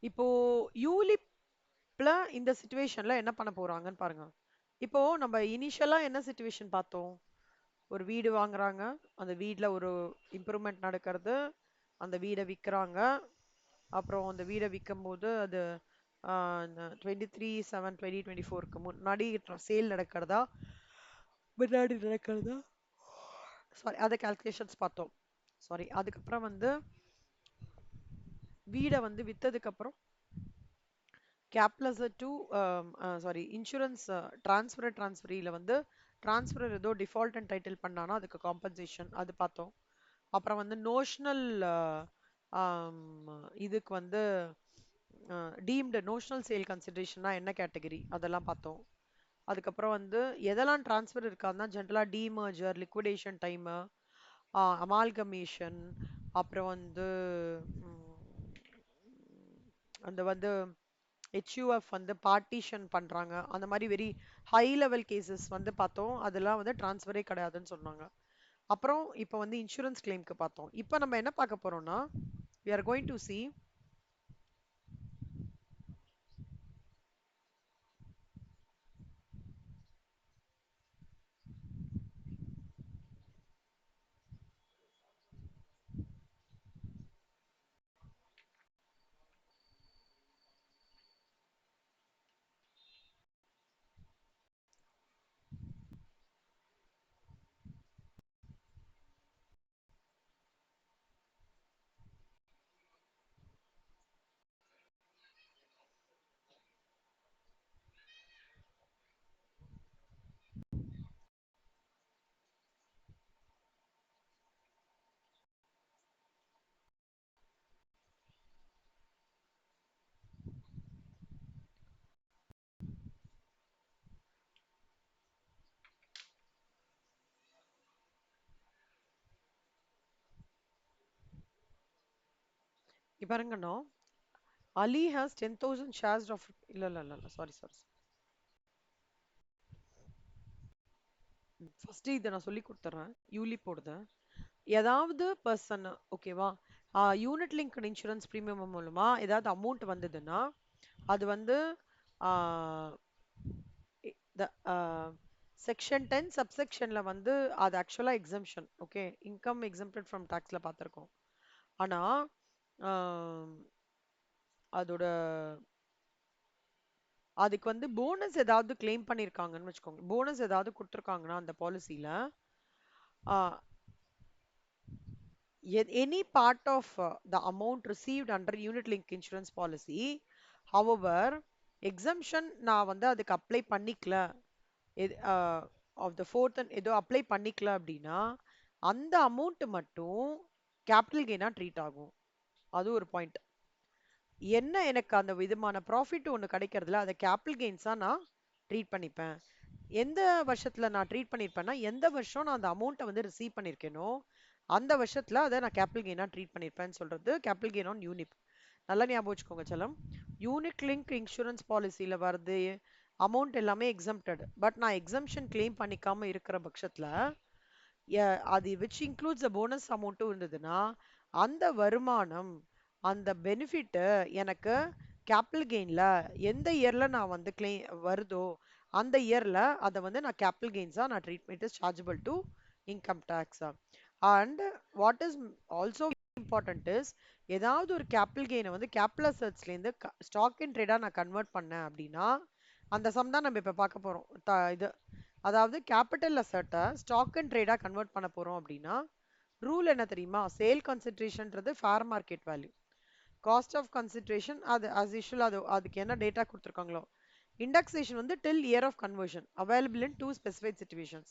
இப்போ யூலிப்ல இந்த சிச்சுவேஷன்ல என்ன பண்ண போறாங்கன்னு பாருங்க. இப்போ நம்ம இனிஷியலா என்ன சிச்சுவேஷன் பார்த்தோம், ஒரு வீடு வாங்குறாங்க, அந்த வீட்ல ஒரு இம்ப்ரூவ்மெண்ட் நடக்கிறது, அந்த வீடை விற்கிறாங்க. அப்புறம் அந்த வீடை விற்கும் போது அது 23/7/2024க்கு முன்னாடி சேல் நடக்கிறதா முன்னாடி நடக்கிறதா சாரி அதை கால்குலேஷன்ஸ் பார்த்தோம். சாரி அதுக்கப்புறம் வந்து வீடை வந்து வித்ததுக்கு அப்புறம் கேப்லஸ் டு சாரி இன்சூரன்ஸ் டிரான்ஸ்ஃபரில் வந்து டிரான்ஸ்ஃபர் ஏதோ டிஃபால்ட் அண்ட் டைட்டில் பண்ணானா அதுக்கு காம்பன்சேஷன் அது பார்த்தோம். அப்புறம் வந்து நோஷனல் இதுக்கு வந்து டீம்டு நோஷனல் சேல் கன்சிடரேஷன்னா என்ன கேட்டகரி அதெல்லாம் பார்த்தோம். அதுக்கப்புறம் வந்து எதெல்லாம் டிரான்ஸ்ஃபர் இருக்காதுன்னா ஜென்ரலாக டீமர்ஜர் லிக்விடேஷன் டைமு அமால்கமேஷன் அப்புறம் வந்து அந்த வந்து ஹெச்யூஎஃப் வந்து பார்ட்டிஷன் பண்றாங்க அந்த மாதிரி வெரி ஹை லெவல் கேசஸ் வந்து பார்த்தோம். அதெல்லாம் வந்து டிரான்ஸ்ஃபரே கிடையாதுன்னு சொன்னாங்க. அப்புறம் இப்போ வந்து இன்சூரன்ஸ் கிளைம்க்கு பார்த்தோம். இப்போ நம்ம என்ன பார்க்க போறோம்னா we are going to see பாருங்கண்ணா Ali has 10,000 shares of இல்ல சாரி ஃபர்ஸ்ட் இதை நான் சொல்லி கொடுத்துறேன் யூலி போடுது ஏதாவது பர்சன் ஓகேவா யூனிட் லிங்க் இன்சூரன்ஸ் பிரீமியம் மூலமா ஏதாவது அமௌண்ட் வந்ததுன்னா அது வந்து செக்ஷன் 10 சப்செக்ஷன்ல வந்து அது ஆக்சுவலா exemption okay income exempted from டாக்ஸ்ல பார்த்துருக்கோம். ஆனா அதோட அதுக்கு வந்து போனஸ் ஏதாவது கிளைம் பண்ணிருக்காங்கன்னு வச்சுக்கோங்க போனஸ் ஏதாவது கொடுத்துருக்காங்கன்னா அந்த பாலிசில any part of the amount received under unit link insurance policy however exemption நான் வந்து அதுக்கு அப்ளை பண்ணிக்கல ஆஃப் த ஃபோர்த் அண்ட் ஏதோ அப்ளை பண்ணிக்கல அப்படின்னா அந்த அமௌண்ட் மட்டும் கேபிட்டல் கெயினா ட்ரீட் ஆகும். அது ஒரு பாயிண்ட். என்ன எனக்கு அந்த விதமான ப்ராஃபிட் ஒன்று கிடைக்கிறதுல அதை கேபிட்டல் கெயின்ஸா நான் ட்ரீட் பண்ணிப்பேன். எந்த வருஷத்துல நான் ட்ரீட் பண்ணிருப்பேன்னா எந்த வருஷம் நான் அந்த அமௌண்ட்டை வந்து ரிசீவ் பண்ணிருக்கேனோ அந்த வருஷத்துல அதை நான் கேபிட்டல் கெயினா ட்ரீட் பண்ணிருப்பேன்னு சொல்றது கேபிட்டல் கெயின் ஆன் யூனிட். நல்லா ஞாபகம் வச்சுக்கோங்க செல்லம். யூனிட் லிங்க் இன்சூரன்ஸ் பாலிசியில வருது அமௌண்ட் எல்லாமே எக்ஸம்டட் பட் நான் எக்ஸம்ஷன் கிளைம் பண்ணிக்காம இருக்கிற பட்சத்துல அது விச் இன்க்ளூட்ஸ் போனஸ் அமௌண்ட்டும் இருந்ததுன்னா அந்த வருமானம் அந்த பெனிஃபிட் எனக்கு கேபிட்டல் கெயின்ல எந்த இயர்ல நான் வந்து வருதோ அந்த இயர்ல அதை வந்து நான் கேபிட்டல் கெயின்ஸா நான் treatment is chargeable to income tax. And what is also important is ஏதாவது ஒரு கேபிட்டல் கெயினை வந்து கேபிட்டல் அசெட்ஸ்ல இருந்து ஸ்டாக் இன் ட்ரேடா நான் கன்வெர்ட் பண்ணேன் அப்படின்னா அந்த சம் தான் நம்ம இப்ப பார்க்க போறோம். இது அதாவது கேபிட்டல் அசெட்டை ஸ்டாக் அண்ட் ட்ரேடா கன்வெர்ட் பண்ண போறோம் அப்படின்னா ரூல் என்ன தெரியுமா சேல் கான்சென்ட்ரேஷன்ன்றது fair market value cost of consideration அது as usual அதுக்கு என்ன டேட்டா கொடுத்துருக்காங்களோ indexation வந்து till year of conversion available in two specified situations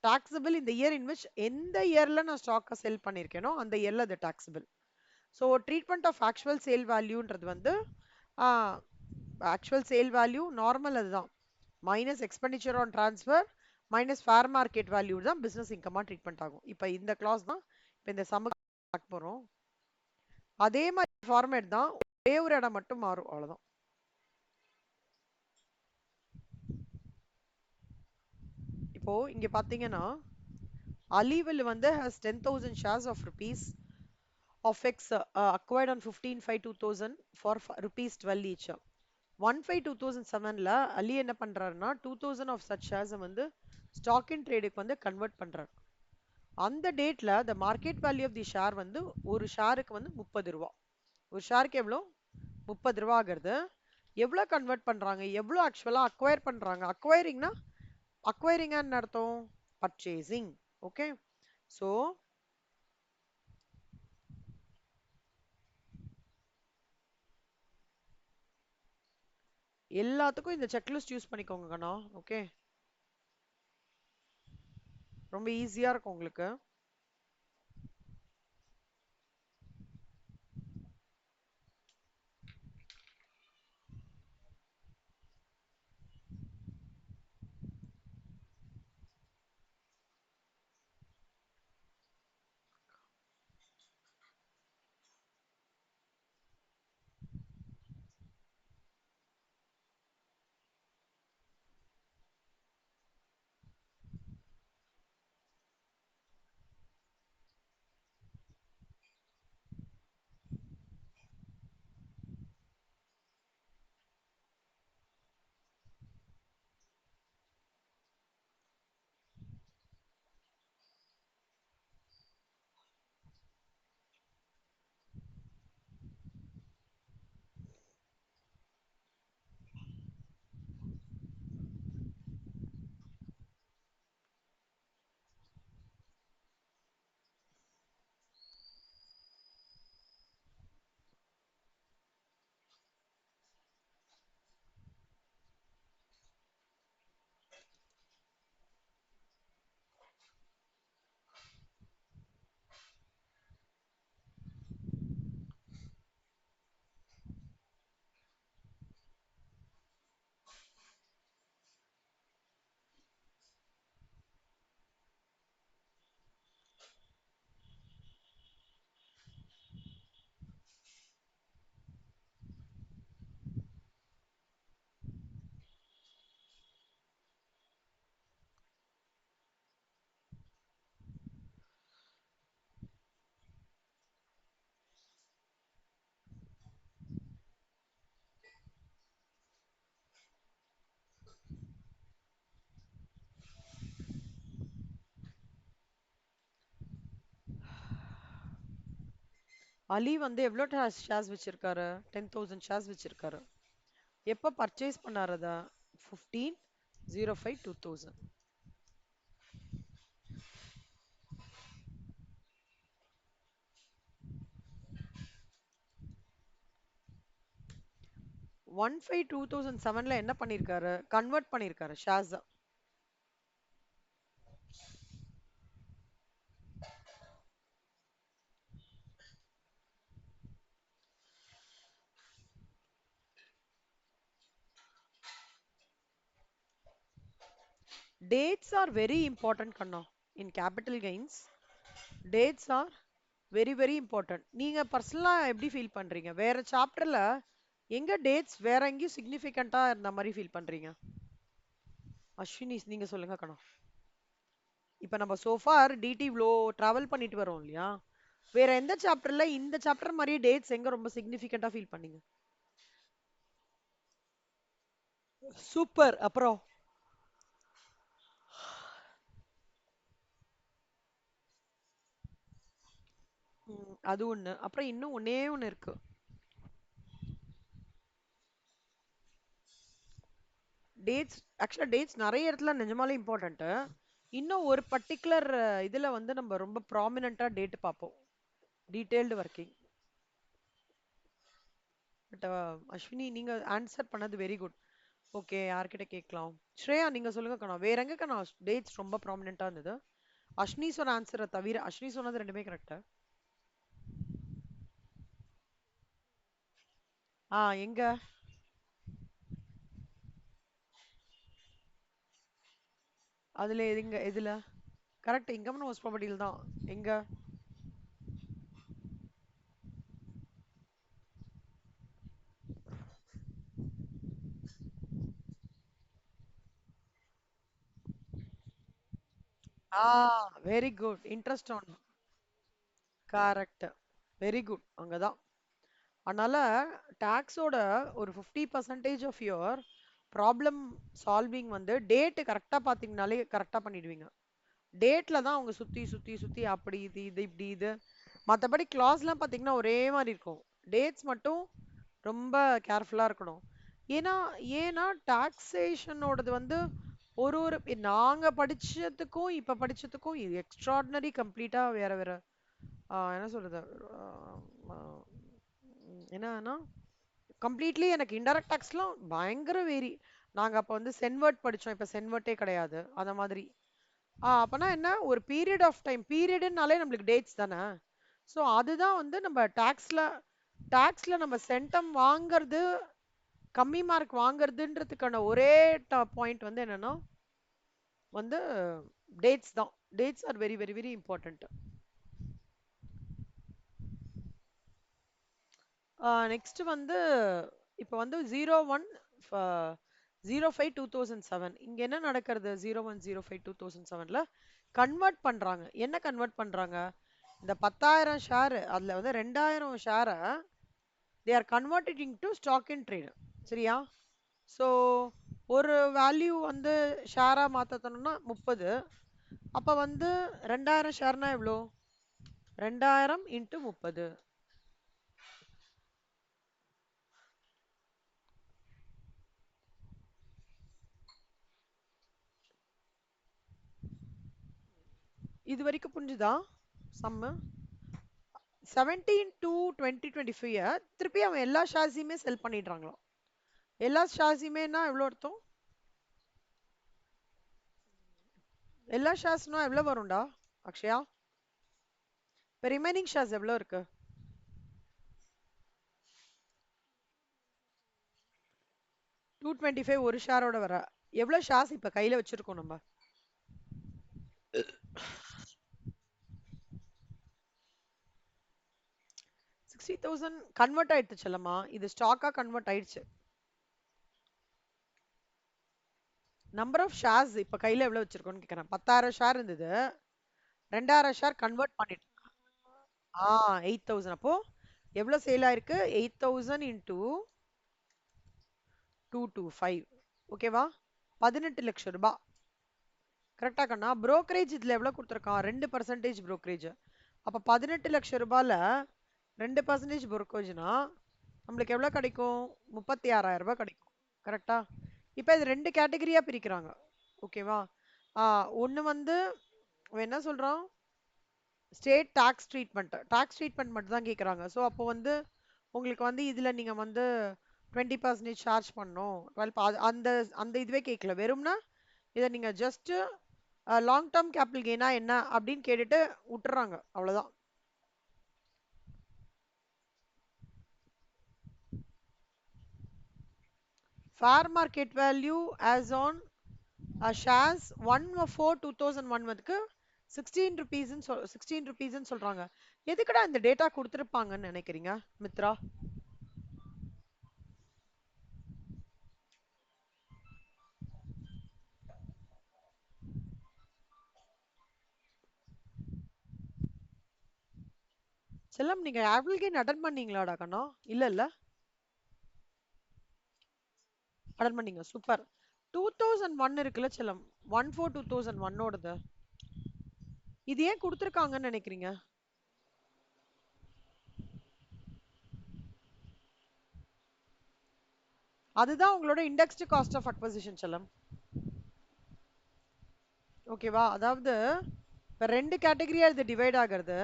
taxable in the year in which எந்த இயர்ல நான் ஸ்டாக்கை செல் பண்ணியிருக்கேனோ அந்த இயர்ல அது taxable. So treatment of actual sale வேல்யூன்றது வந்து ஆக்சுவல் சேல் வேல்யூ நார்மல் அதுதான் minus expenditure on transfer minus fair market value தான் பிசினஸ் இன்கமா ட்ரீட்மெண்ட் ஆகும். இப்போ இந்த கிளாஸ் தான் இப்போ இந்த சம பார்க்க போறோம். அதே மாதிரி ஃபார்மேட் தான் ஒரே ஒரு இடம் மட்டும் மாறும் அவ்வளவுதான். இப்போ இங்க பாத்தீங்கன்னா அலிவல் வந்து has 10,000 shares of rupees of X acquired on 15/5/2000 for rupees 12 each. 1/5/2007ல அலி என்ன பண்றாருன்னா 2000 of such shares வந்து ஸ்டாக் இன் ட்ரேடுக்கு வந்து கன்வெர்ட் பண்றாரு. அந்த டேட்ல the market value of the share வந்து ஒரு ஷேருக்கு வந்து 30 ரூபா. ஒரு ஷேருக்கு எவ்வளோ 30 ரூபா ஆகிறது. எவ்வளோ கன்வெர்ட் பண்றாங்க, எவ்வளோ ஆக்சுவலா அக்வயர் பண்றாங்க. அக்வயரிங்னா அக்வயரிங்கான்னு அர்த்தம் பர்ச்சேசிங். ஓகே. ஸோ எல்லாத்துக்கும் இந்த செக்லிஸ்ட் யூஸ் பண்ணிக்கோங்க கண்ணா. ஓகே, ரொம்ப ஈஸியா இருக்கும் உங்களுக்கு. அலி வந்து எவ்வளோ ஷேர்ஸ் வச்சிருக்காரு? 10,000 ஷேர்ஸ் வச்சிருக்காரு. எப்போ பர்ச்சேஸ் பண்ணாரதா? 15/05/2000. 15/2007ல என்ன பண்ணிருக்காரு? கன்வெர்ட் பண்ணிருக்காரு shares. Dates are very important கண்ணா. In capital gains, dates are very very important. நீங்க பர்சனலா எப்படி ஃபீல் பண்றீங்க? வேற சாப்டர்ல எங்க டேட்ஸ் வேற எங்கேயும் சிக்னிஃபிகண்டா இருந்த மாதிரி ஃபீல் பண்றீங்க? அஸ்வினி நீங்க சொல்லுங்க கண்ணா. இப்ப நம்ம சோஃபார் டிடி இவ்ளோ டிராவல் பண்ணிட்டு வரோம் இல்லையா? வேற எந்த சாப்டர்ல இந்த சாப்டர் மாதிரியே டேட்ஸ் எங்க ரொம்ப சிக்னிஃபிகண்டா ஃபீல் பண்ணீங்க? சூப்பர். அப்புறம் அது ஒண்ணு. அப்புறம் இன்னும் ஒண்ணே ஒண்ணு இருக்கு. டேட்ஸ் ஆக்சுவலா டேட்ஸ் நிறைய இடத்துல நிஜமாலே இம்பார்ட்டன்ட். இன்னும் ஒரு பர்டிகுலர் இதுல வந்து நம்ம ரொம்ப ப்ராமினெண்டா டேட் பார்ப்போம். Detailed working. பட் அஸ்வினி நீங்க ஆன்சர் பண்ணது வெரி குட். ஓகே, யார்கிட்ட கேட்கலாம்? ஸ்ரேயா நீங்க சொல்லுங்க கண்ணா. வேற எங்க கண்ணா டேட்ஸ் ரொம்ப ப்ராமினெண்டா இருந்தது? அஸ்வினி சொன்ன ஆன்சரை தவிர அஸ்வினி சொன்னது ரெண்டுமே கரெக்டா? எங்க? அதுல எதுங்க எதுல? கரெக்ட், இன்கம் ஹவுஸ் ப்ராப்பர்ட்டியில் தான். எங்க? Ah very good. Interest on. Correct. Very good. அங்கதான். அதனால டாக்ஸோட ஒரு 50% ஆஃப் யுவர் ப்ராப்ளம் சால்விங் வந்து டேட் கரெக்டா பாத்தீங்கனாலே கரெக்டா பண்ணிடுவீங்க. டேட்ல தான் அவங்க சுத்தி சுத்தி சுத்தி அப்படி இது இது இப்படி இது. மத்தபடி கிளாஸ்லாம் பாத்தீங்கன்னா ஒரே மாதிரி இருக்கும். டேட்ஸ் மட்டும் ரொம்ப கேர்ஃபுல்லா இருக்கணும். ஏன்னா ஏன்னா டாக்ஸேஷனோடது வந்து ஒரு ஒரு நாங்க படிச்சதுக்கும் இப்ப படிச்சதுக்கும் எக்ஸ்ட்ராடினரி கம்ப்ளீட்டா வேற வேற என்ன சொல்றது என்னன்னா கம்ப்ளீட்லி எனக்கு இன்டைரக்ட் டாக்ஸ்லாம் பயங்கர வேரி. நாங்க அப்ப வந்து சென்வர்ட் படிச்சோம், இப்ப சென்வர்ட்டே கிடையாது அந்த மாதிரி. அப்பனா என்ன ஒரு பீரியட் ஆஃப் டைம், பீரியட்னாலே நம்மளுக்கு டேட்ஸ் தானே. ஸோ அதுதான் வந்து நம்ம டாக்ஸ்ல நம்ம சென்டம் வாங்குறது, கம்மி மார்க் வாங்குறதுன்றதுக்கான ஒரே பாயிண்ட் வந்து என்னன்னா வந்து டேட்ஸ் தான். Dates are very very very important. Next வந்து இப்போ வந்து 01/05/2007 இங்க என்ன நடக்கிறது? 01/05/2007ல கன்வெர்ட் பண்றாங்க. என்ன கன்வெர்ட் பண்றாங்க? இந்த 10,000 ஷேர் அதுல வந்து 2,000 ஷேரை they are converted into stock in trade. சரியா? ஸோ ஒரு வேல்யூ வந்து ஷேரா மாத்தணும்னா 30. அப்ப வந்து 2,000 ஷேர்னா எவ்வளோ? 2,000 இன்ட்டு 30. இது வரைக்கும் புரிஞ்சுதா சம்மு? 17/2/2025 திருப்பி அவன் எல்லா ஷேர்ஸையுமே செல் பண்ணிடுறாங்களாம். எல்லா ஷேர்ஸையுமேனா எவ்வளோ அர்த்தம்? எல்லா ஷேர்ஸ்னா எவ்வளோ வரும்டா அக்ஷயா? இப்போ ரிமைனிங் ஷேர்ஸ் எவ்வளோ இருக்கு? 225 ஒரு ஷேரோட வர. எவ்வளோ ஷேர்ஸ் இப்போ கையில் வச்சிருக்கோம் நம்ம? 60,000 கன்வெர்ட் ஆயிடுச்சு செல்லம்மா. இது ஸ்டாக்கா கன்வெர்ட் ஆயிடுச்சு. நம்பர் ஆஃப் ஷேர்ஸ் இப்போ கையில் எவ்வளோ வச்சிருக்கோன்னு கேட்குறேன். 10,000 ஷேர் இருந்தது, 2,000 ஷேர் கன்வெர்ட் பண்ணிட்டு 8,000. அப்போ எவ்வளோ சேல் ஆயிருக்கு? 8,000 இன்டூ 225. ஓகேவா? 18 லட்சம் ரூபாய். கரெக்டா கண்ணா? புரோக்கரேஜ் இதுல எவ்வளவு கொடுத்துருக்கான்? 2% புரோக்கரேஜ். அப்ப 18 லட்சம் ரூபாயில 2% புரோக்கரேஜ்னா நம்மளுக்கு எவ்வளவு கிடைக்கும்? 36,000 ரூபாய் கிடைக்கும். கரெக்டா? இப்ப இது ரெண்டு கேட்டகரியா பிரிக்கிறாங்க. ஓகேவா? ஒண்ணு வந்து அவன் என்ன சொல்றான்? State tax treatment. Tax treatment மட்டும் தான் கேட்குறாங்க. ஸோ அப்போ வந்து உங்களுக்கு வந்து இதுல நீங்க வந்து 20% சார்ஜ் பண்ணணும், 12 அந்த அந்த இதுவே கேட்கல. வெறும்னா இதை நீங்க ஜஸ்ட் லாங் டேர்ம் கேபிட்டல் கெயினா என்ன அப்படின்னு கேட்டுட்டு விட்டுறாங்க, அவ்வளவுதான். Fair market value as on shares 1/4/2001 வந்து 16 ருபீஸ் 16 ருபீஸ்ன்னு சொல்றாங்க. எதுக்குடா இந்த டேட்டா கொடுத்துருப்பாங்கன்னு நினைக்கிறீங்க மித்ரா? செல்லம், நீங்க கேபிட்டல் கெயின் அட்டன் பண்ணீங்களாடா கண்ணா? இல்ல இல்ல, அட்டன் பண்ணீங்க. சூப்பர். 2001 இருக்குல்ல செல்லம், 1/4/2001ஓடது, இது ஏன் கொடுத்துருக்காங்கன்னு நினைக்கிறீங்க? அதுதான் உங்களோட இண்டெக்ஸ்டு காஸ்ட் ஆஃப் அக்வசிஷன் செல்லம். ஓகேவா? அதாவது இப்போ ரெண்டு கேட்டகரியா இது டிவைட் ஆகிறது.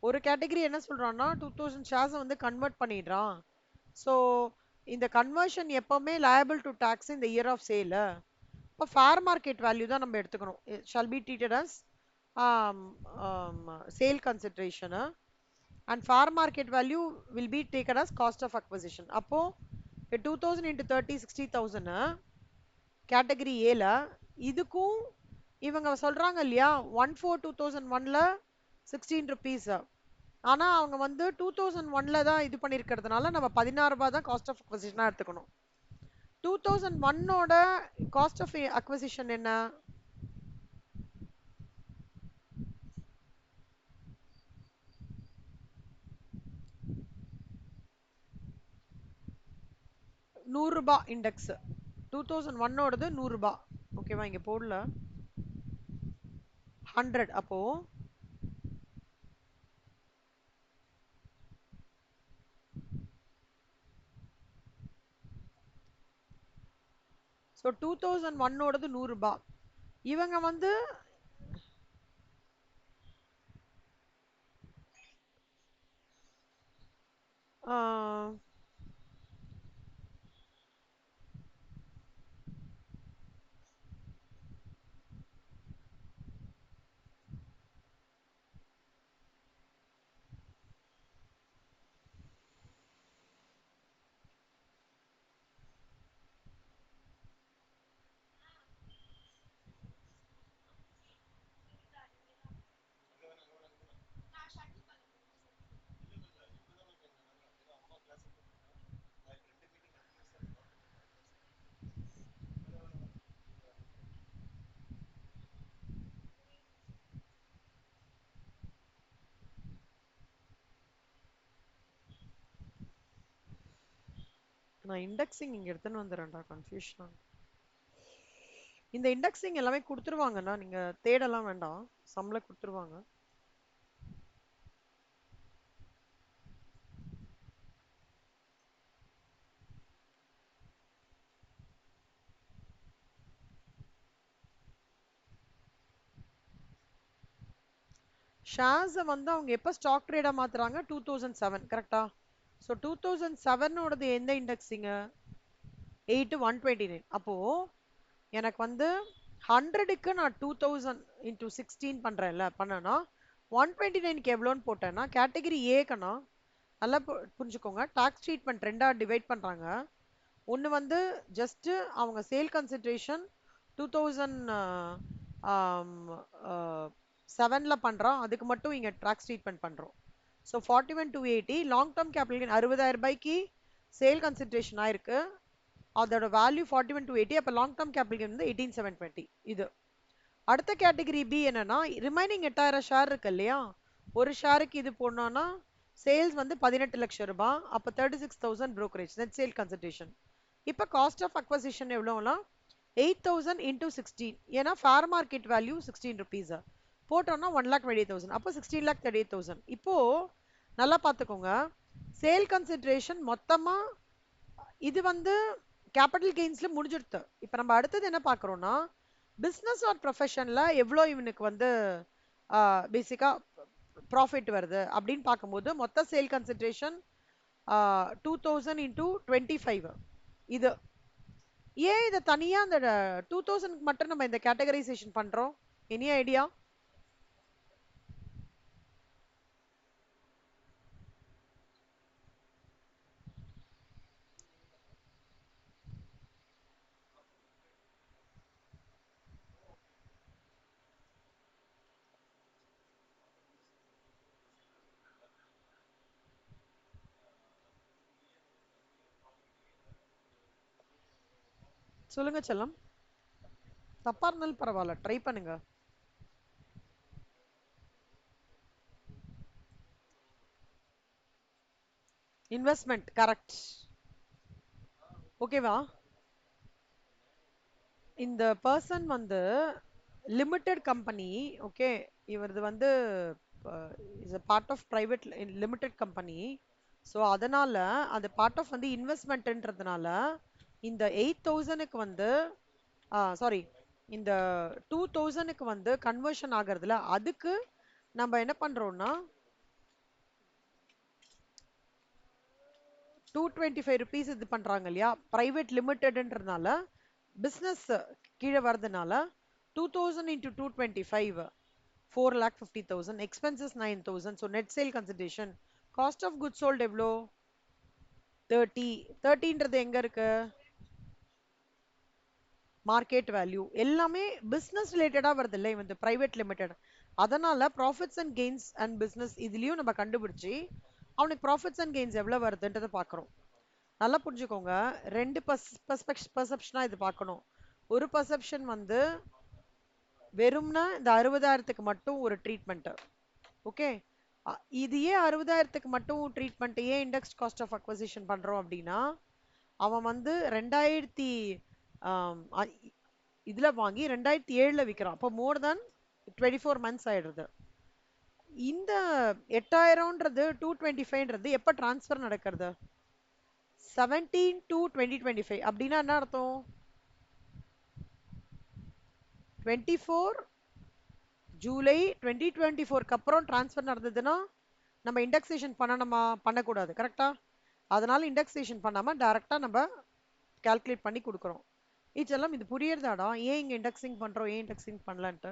ஒரு கேட்டகரி என்ன சொல்றான்னா 2,000 ஷேர்ஸ் வந்து கன்வெர்ட் பண்ணிடுறான். ஸோ இந்த கன்வர்ஷன் எப்பவுமே லயபிள் டு டாக்ஸ் இந்த இயர் ஆஃப் சேல். இப்போ ஃபேர் மார்க்கெட் வேல்யூ தான் நம்ம எடுத்துக்கணும். Shall be treated as sale consideration and fair market value will be taken as cost of acquisition. அப்போ 2,000 into 30 60,000 கேட்டகரி ஏல இதுக்கும் இவங்க சொல்றாங்க இல்லையா 1/4/2001ல 16 ருபீஸ். ஆனா அவங்க வந்து 2001ல தான் இது பண்ணிருக்கிறதுனால நம்ம 16 ரூபாய் தான் காஸ்ட் ஆஃப் அக்வசிஷனா எடுத்துக்கணும். 2001ஓட காஸ்ட் ஆஃப் அக்வசிஷன் என்ன? ₹100 இண்டெக்ஸ். 2001ஓடது ₹100. ஓகேவா? இங்க போடல 100. அப்போ ஸோ 2001ஓடது 100 ரூபாய். இவங்க வந்து ஆஹ், நான் இண்டெக்ஸிங் இங்க எடுத்துன்னு வந்துடுறேன்டா, கன்ஃபியூஷன். இந்த இண்டெக்ஸிங் எல்லாமே கொடுத்துருவாங்கண்ணா, நீங்க தேடலாம் வேண்டாம், சம்பள கொடுத்துருவாங்க. ஷேர்ஸை வந்து அவங்க எப்போ ஸ்டாக் ட்ரேடா மாத்துறாங்க? 2007, கரெக்டா? ஸோ 2007ஓடது எந்த இண்டெக்ஸிங்க? 8 129. அப்போ எனக்கு வந்து 100க்கு நான் 2000 இன்டூ 16 பண்றேன்ல, பண்ணனா 129க்கு எவ்வளோன்னு போட்டேன்னா கேட்டகரி ஏக்கண்ணா. நல்லா புரிஞ்சுக்கோங்க, டாக்ஸ் ட்ரீட்மெண்ட் ரெண்டா டிவைட் பண்றாங்க. ஒன்று வந்து ஜஸ்ட் அவங்க சேல் கன்சன்ட்ரேஷன் 2007ல பண்றோம், அதுக்கு மட்டும் இங்க டாக்ஸ் ட்ரீட்மெண்ட் பண்றோம். ஸோ 41,280 லாங் டேர்ம் கேபிட்டல் 60,000 ரூபாய்க்கு சேல் கன்சன்ட்ரேஷன் ஆயிருக்கு, அதோட வேல்யூ 41,280. அப்போ லாங் டேர்ம் கேபிட்டல் வந்து 18,720. இது அடுத்த கேட்டகரி பி என்னன்னா, ரிமைனிங் 8000 ஷேர் இருக்கு இல்லையா, ஒரு ஷேருக்கு இது போனோம்னா சேல்ஸ் வந்து 18 லட்சம் ரூபாய். அப்போ 36,000 brokerage நெட் சேல் கன்சல்டேஷன். இப்போ காஸ்ட் ஆஃப் அக்வசிஷன் எவ்வளோனா 8,000 இன்டூ 16, ஏன்னா ஃபேர் மார்க்கெட் வேல்யூ 16 ருபீஸ் போட்டோம்னா 1,20,000. அப்போ 16,38,000. இப்போ நல்லா பார்த்துக்கோங்க, சேல் கன்சன்ட்ரேஷன் மொத்தமா இது வந்து கேபிட்டல் கெயின்ஸ்ல முடிஞ்சிருது. இப்போ நம்ம அடுத்தது என்ன பார்க்குறோம்னா, பிஸ்னஸ் ஆர் ப்ரொஃபஷன்ல எவ்வளோ இவனுக்கு வந்து பேசிக்கா ப்ராஃபிட் வருது அப்படின்னு பார்க்கும்போது மொத்த சேல் கன்சன்ட்ரேஷன் 2000 இன்டூ 25. இது ஏன் இதை தனியா அந்த 2000 மட்டும் நம்ம இந்த கேட்டகரைசேஷன் பண்றோம்? Any idea? சொல்லுங்க செல்லம். தப்பா இருந்தாலும் பரவாயில்ல, ட்ரை பண்ணுங்க. Investment correct. ஓகேவா? இந்த பர்சன் வந்து லிமிடெட் கம்பெனி, ஓகே, இவரது வந்து is a part of private limited company. So அதனால அது பார்ட் ஆஃப் வந்து இன்வெஸ்ட்மெண்ட்ன்றதுனால இந்த 8,000க்கு வந்து சாரி, இந்த 2,000க்கு வந்து கன்வர்ஷன் ஆகிறதுல அதுக்கு நம்ம என்ன பண்றோம்னா 225 rupees இது பண்றாங்க இல்லையா, பிரைவேட் லிமிடெட்ன்றதுனால பிசினஸ் கீழே வரதுனால 2,000 into 225 4,50,000, expenses 9,000. So net sale consideration cost of good sold எவ்வளோ? 30. 30ன்றது எங்க இருக்கு? Market value. எல்லாமே பிசினஸ் ரிலேட்டடா வருது இல்லை வந்து பிரைவேட் லிமிடெட். அதனால profits and gains and business இதுலயும் நம்ம கண்டுபிடிச்சு அவனுக்கு ப்ராஃபிட்ஸ் அண்ட் கெயின்ஸ் எவ்வளவு வருதுன்றதை பார்க்குறோம். நல்லா புரிஞ்சுக்கோங்க, ரெண்டு பர்செப்ஷனா இது பார்க்கணும். ஒரு பர்செப்ஷன் வந்து வெறும்னா இந்த 60,000க்கு மட்டும் ஒரு ட்ரீட்மெண்ட், ஓகே. இது ஏன் 60,000க்கு மட்டும் ட்ரீட்மெண்ட், ஏன் இண்டெக்ஸ் காஸ்ட் ஆஃப் அக்வசிஷன் பண்றோம் அப்படின்னா, அவன் வந்து 2000 இதுல வாங்கி 2007ல விற்கிறான். அப்போ மோர் தென் 24 months ஆயிடுறது. இந்த 8,000ன்றது 225ன்றது எப்ப டிரான்ஸ்ஃபர் நடக்கிறது? 17 to 2025. அப்படின்னா என்ன அர்த்தம்? 24 ஜூலை 2024க்கு அப்புறம் ட்ரான்ஸ்ஃபர் நடந்ததுன்னா நம்ம இண்டெக்ஸேஷன் பண்ணணுமா? பண்ணக்கூடாது. கரெக்டா? அதனால இண்டெக்ஸேஷன் பண்ணாம டைரக்டா நம்ம கால்குலேட் பண்ணி கொடுக்குறோம். இதெல்லாம் இது புரியுறதாடா? ஏன் இங்க இண்டெக்ஸிங் பண்றோம், ஏன் இண்டெக்ஸிங் பண்ணலன்ட்டு?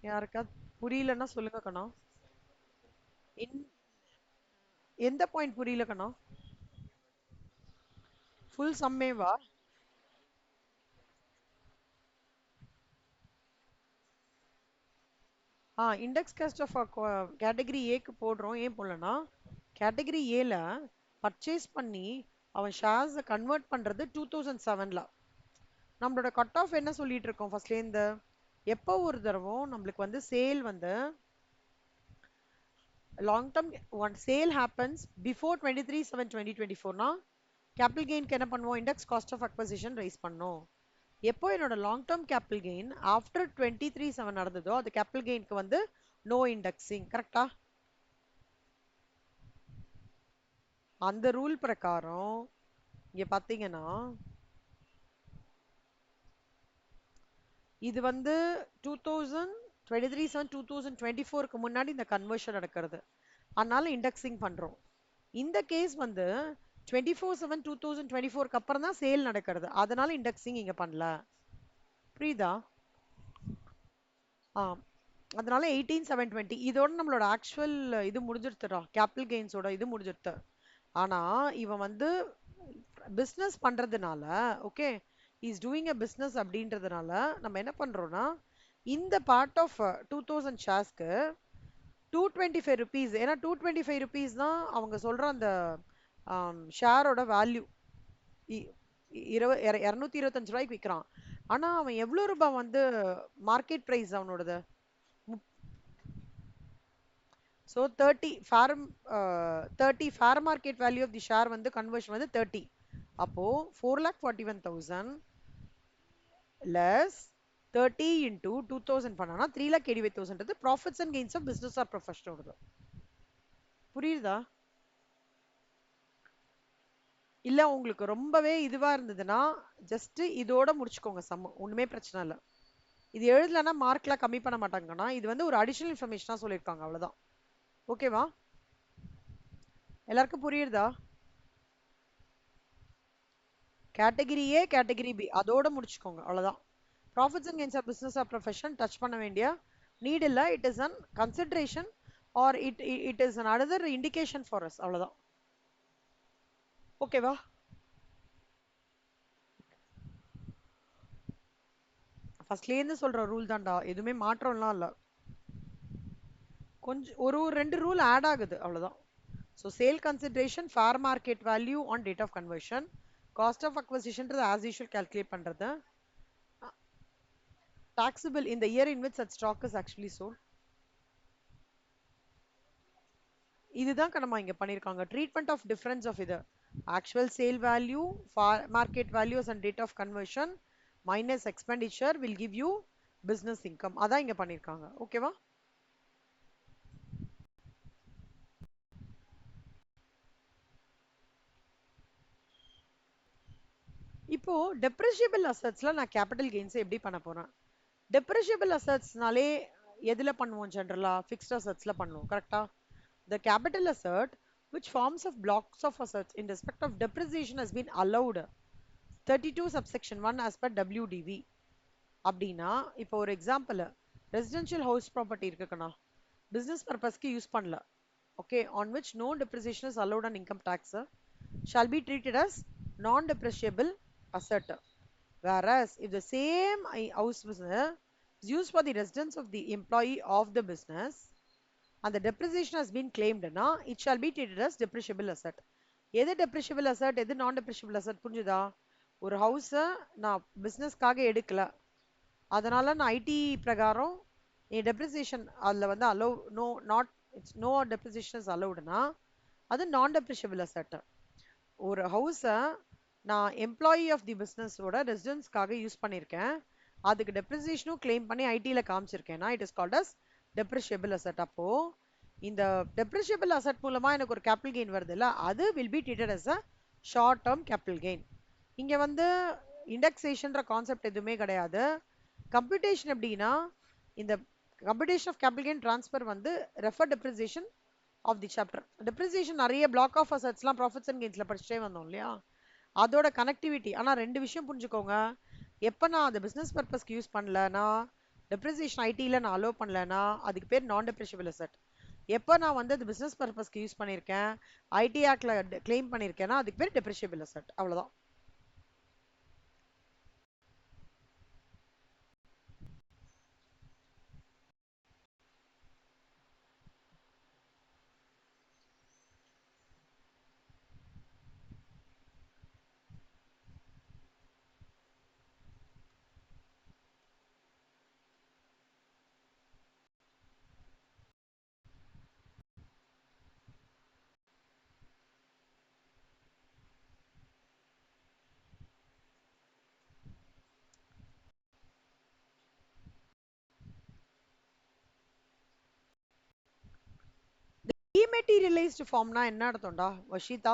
யாருக்காவது புரியலன்னா சொல்லுங்க கண்ணா. இன்- எந்த பாயிண்ட் புரியல கண்ணா? ஃபுல் சம்மேவா? இண்டெக்ஸ் காஸ்ட் ஆஃப் கேட்டகரி ஏக்கு போடுறோம். ஏன் போடலன்னா, கேட்டகரி ஏல பர்ச்சேஸ் பண்ணி அவன் ஷேர்ஸை கன்வெர்ட் பண்றது 2007ல. நம்மளோட கட் ஆஃப் என்ன சொல்லிட்டு இருக்கோம் ஃபர்ஸ்ட்லேருந்து? எப்போ ஒரு தடவை நம்மளுக்கு வந்து சேல் வந்து long term one sale happens before 23/7/2024னா கேபிட்டல் கெயின்க்கு என்ன பண்ணுவோம்? Index cost of acquisition rise பண்ணோம். எப்போ என்னோட long term capital gain after 23/7 நடந்ததோ அது கேபிட்டல் கெயின்க்கு வந்து நோ இண்டெக்ஸிங். கரெக்டா? அந்த ரூல் பிரகாரம் இங்க பாத்தீங்கன்னா இது வந்து 2023/7/2024க்கு முன்னாடி இந்த கன்வர்ஷன் நடக்கிறது. அதனால இண்டெக்ஸிங் பண்றோம். இந்த கேஸ் வந்து 24/7/2024க்கு அப்புறம் தான் சேல் நடக்கிறது. அதனால இண்டெக்ஸிங் இங்க பண்ணல. புரியுதா? ஆ அதனால 18/7/20 இதோட நம்மளோட ஆக்சுவல் இது முடிஞ்சிருத்துடா. கேபிட்டல் கெயின்ஸோட இது முடிஞ்சிருத்து. ஆனா இவன் வந்து பிசினஸ் பண்றதுனால, okay, is doing a business அப்படின்றதுனால நம்ம என்ன பண்றோம்னா, இந்த பார்ட் ஆஃப் 2000 ஷேர்ஸ்க்கு 225 ருபீஸ், ஏன்னா 225 ருபீஸ் தான் அவங்க சொல்ற அந்த ஷேரோட வேல்யூ. 225 ரூபாய்க்கு விற்கிறான். ஆனா அவன் எவ்வளவு ரூபாய் வந்து மார்க்கெட் பிரைஸ் அவனோடது? So 30 fair market value of the share வந்து கன்வர்ஷன் வந்து 30. அப்போ 4,41,000 லெஸ் 30 இன்டூ 2000 பண்ணானா 3,85,000 profits and gains of business or ப்ரொஃபஷனோடது. புரியுதா? இல்ல உங்களுக்கு ரொம்பவே இதுவா இருந்ததுன்னா ஜஸ்ட் இதோட முடிச்சுக்கோங்க. ஒண்ணுமே பிரச்சனை இல்ல. இது எழுதலன்னா மார்க்லாம் கம்மி பண்ண மாட்டாங்கன்னா, இது வந்து ஒரு அடிஷனல் இன்ஃபர்மேஷனா சொல்லியிருக்காங்க, அவ்வளவுதான். ஓகேவா? எல்லாருக்கும் புரியுறதா? கேட்டகிரி ஏ கேட்டகிரி பி அதோட முடிச்சுக்கோங்க, அவ்வளவுதான். Profits and gains of business or profession touch பண்ண வேண்டிய நீட் இல்ல. It is an consideration or it is an another indication for us, அவ்வளவுதான். ஓகேவா? ஃபர்ஸ்ட்ல இருந்து சொல்ற ரூல் தான்டா, எதுவுமே மாற்றம்லாம் இல்ல. கொஞ்சம் ஒரு ரெண்டு ரூல் ஆட் ஆகுது, அவ்வளவுதான். So sale consideration, fair market value on date of conversion, cost of அக்வசிஷன்றது ஆஸ் யூஷுவல் கால்குலேட் பண்றது, taxable in the year in which such stock is actually sold. இதுதான் நம்ம இங்க பண்ணிருக்காங்க. ட்ரீட்மெண்ட் ஆஃப் டிஃபரன்ஸ் ஆஃப் இது actual sale value, market values and date of conversion minus expenditure will give you business income. அதான் இங்க பண்ணிருக்காங்க. ஓகேவா? இப்போ டெப்ரிஷியபிள் அசட்ஸ்ல நான் கேபிட்டல் கெயின்ஸ் எப்படி பண்ண போறேன்? டெப்ரிஷியபிள் அசட்ஸ்னாலே எதுல பண்ணுவோம்? ஜென்ரலா ஃபிக்ஸ்ட் அசட்ஸ்ல பண்ணுவோம். கரெக்டா? The capital asset which forms of blocks of assets in respect of depreciation has been allowed 32 subsection 1 as per WDV. அப்படின்னா இப்போ ஒரு எக்ஸாம்பிள், ரெசிடென்ஷியல் ஹவுஸ் ப்ராப்பர்ட்டி இருக்குக்கண்ணா, பிசினஸ் பர்பஸ்க்கு யூஸ் பண்ணல, okay, on which no depreciation is allowed on income tax shall be treated as non-depreciable asset. Whereas if the same house business is used for the residence of the employee of the business and the depreciation has been claimed na, it shall be treated as depreciable asset. எது depreciable asset, எது non depreciable asset? புரிஞ்சுதா? ஒரு ஹவுஸ நான் பிசினஸ்க்காக எடுக்கல, அதனால நான் ID பிரகாரம் depreciation அதுல வந்து allow no not it's no depreciation is அலோவ்டுனா அது நான் டெப்ரிஷியபிள் அசெட். ஒரு ஹவுஸை நான் எம்ப்ளாயி ஆஃப் தி பிஸ்னஸோட ரெசிடென்ஸ்க்காக யூஸ் பண்ணியிருக்கேன், அதுக்கு டெப்ரிசியேஷனும் கிளைம் பண்ணி ஐடியில் காமிச்சிருக்கேன்னா it is called as depreciable asset. அப்போ இந்த டெப்ரிஷியபிள் அசெட் மூலமா எனக்கு ஒரு கேபிட்டல் கெயின் வருது இல்ல, அது will be treated as a short term capital gain. இங்க வந்து இண்டெக்ஸேஷன்ற கான்செப்ட் எதுவுமே கிடையாது. கம்ப்யூட்டேஷன் எப்படின்னா, இந்த computation of capital gain transfer வந்து refer depreciation of the chapter. Depreciation நிறைய பிளாக் ஆஃப் அசட்ஸ்லாம் ப்ராஃபிட்ஸ் அண்ட் கெயின்ஸ்ல படிச்சுட்டே வந்தோம் இல்லையா, அதோட கனெக்டிவிட்டி. ஆனா ரெண்டு விஷயம் புரிஞ்சுக்கோங்க. எப்ப நான் அதை பிசினஸ் பர்பஸ்க்கு யூஸ் பண்ணலனா, டெப்ரிசியேஷன் ஐடியில் நான் அலோவ் பண்ணலனா, அதுக்கு பேர் நான் டெப்ரிஷியபிள் அசட். எப்போ நான் வந்து அது பிசினஸ் பர்பஸ்க்கு யூஸ் பண்ணியிருக்கேன், ஐடி ஆக்ட்ல கிளைம் பண்ணியிருக்கேன்னா அதுக்கு பேர் டெப்ரிஷியபிள் அசட். அவ்வளவுதான். டீமெட்டீரியலைஸ்டு ஃபார்ம்னா என்ன அர்த்தம்டா வஷிதா?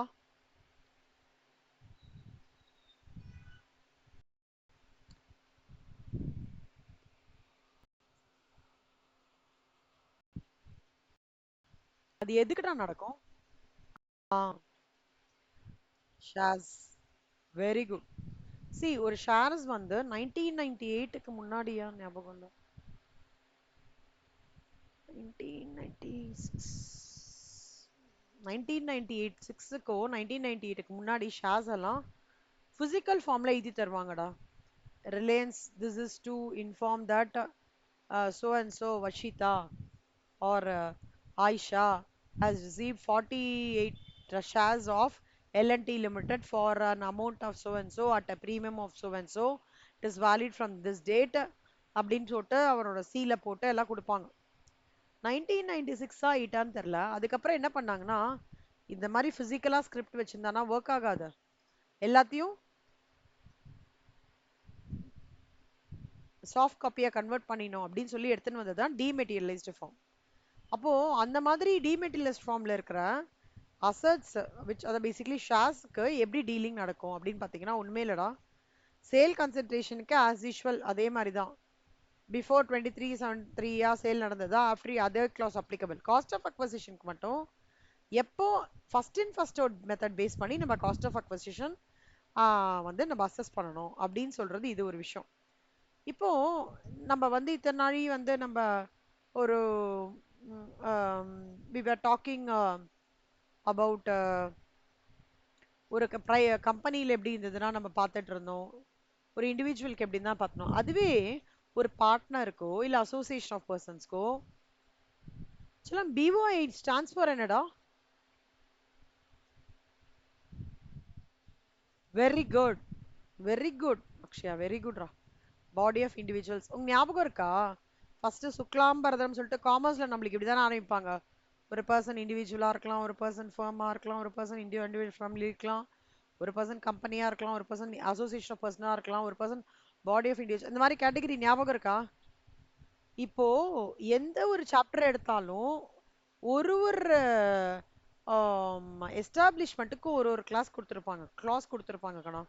அது எதுக்குடா நடக்கும்? ஷேர்ஸ். Very good. சி ஒரு ஷேர்ஸ் வந்து 1998க்கு முன்னாடியா ஞாபகம் இல்லை, 1996 1998 6க்கோ 1998க்கு முன்னாடி ஷேர்ஸ் எல்லாம் பிசிக்கல் ஃபார்ம்ல எழுதி தருவாங்கடா. Reliance this is to inform that so and so Vashita or Aisha has received 48 shares of L&T Limited for an amount of so and so at a premium of so and so. It is valid from this date அப்படின்னு சொல்லிட்டு அவரோட சீல போட்டு எல்லாம் கொடுப்பாங்க. 1996 ஆயிட்டான்னு தெரியல. அதுக்கப்புறம் என்ன பண்ணாங்கன்னா, இந்த மாதிரி பிசிக்கலா ஸ்கிரிப்ட் வச்சிருந்தானா ஒர்க் ஆகாது, எல்லாத்தையும் சாஃப்ட் காப்பியா கன்வெர்ட் பண்ணினோம் அப்படின்னு சொல்லி எடுத்துன்னு வந்ததுதான் டிமெட்டீரியலைஸ்டு ஃபார்ம். அப்போ அந்த மாதிரி டிமெட்டீரியலைஸ்ட் ஃபார்ம்ல இருக்கிற அசட்ஸ் விச் அதை பேசிக்கலி ஷேர்ஸ்க்கு எப்படி டீலிங் நடக்கும் அப்படின்னு பார்த்தீங்கன்னா, உண்மையிலடா சேல் கன்சன்ட்ரேஷனுக்கு ஆஸ் யூஷுவல் அதே மாதிரி தான். பிஃபோர் 2373 சேல் நடந்ததா, after other clause applicable. Cost of அக்வசிஷனுக்கு மட்டும் எப்போ first in first out method base பண்ணி நம்ம காஸ்ட் ஆஃப் அக்வசிஷன் வந்து நம்ம அசஸ் பண்ணணும் அப்படின்னு சொல்றது இது ஒரு விஷயம். இப்போ நம்ம வந்து இத்தனை நாளி வந்து நம்ம ஒரு we were talking about ஒரு கம்பெனியில் எப்படி இருந்ததுன்னா நம்ம பார்த்துட்டு இருந்தோம், ஒரு இண்டிவிஜுவலுக்கு எப்படின்னு தான் பார்த்தோம். அதுவே ஒரு பார்ட்னருக்கோ இல்லை அசோசியேஷன் ஆஃப் பர்சன்ஸ்க்கோ சொல்லலாம். பிஓஐ ஸ்டாண்ட்ஸ் ஃபார் என்னடா? Very good, very good Akshaya, very குட்ரா. Body of individuals. உங்க ஞாபகம் இருக்கா? ஃபர்ஸ்ட் சுக்லாம்பரதம் சொல்லிட்டு காமர்ஸ்ல நம்மளுக்கு இப்படிதான் ஆரம்பிப்பாங்க. ஒரு பர்சன் இண்டிவிஜுவலா இருக்கலாம், ஒரு பர்சன் ஃபர்மா இருக்கலாம், ஒரு பர்சன் இண்டிவிஜுவல் ஃபேமிலி இருக்கலாம், ஒரு பர்சன் கம்பெனியா இருக்கலாம், ஒரு பர்சன் அசோசியேஷன் ஆஃப் பர்சனா இருக்கலாம், ஒரு பர்சன் பாடி ஆஃப் இண்டிவிஜுவல். இந்த மாதிரி கேட்டகரி ஞாபகம் இருக்கா? இப்போ எந்த ஒரு சாப்டர் எடுத்தாலும் ஒரு ஒரு எஸ்டாப்ளிஷ்மெண்ட்டுக்கு ஒரு ஒரு கிளாஸ் கொடுத்துருப்பாங்க கணா.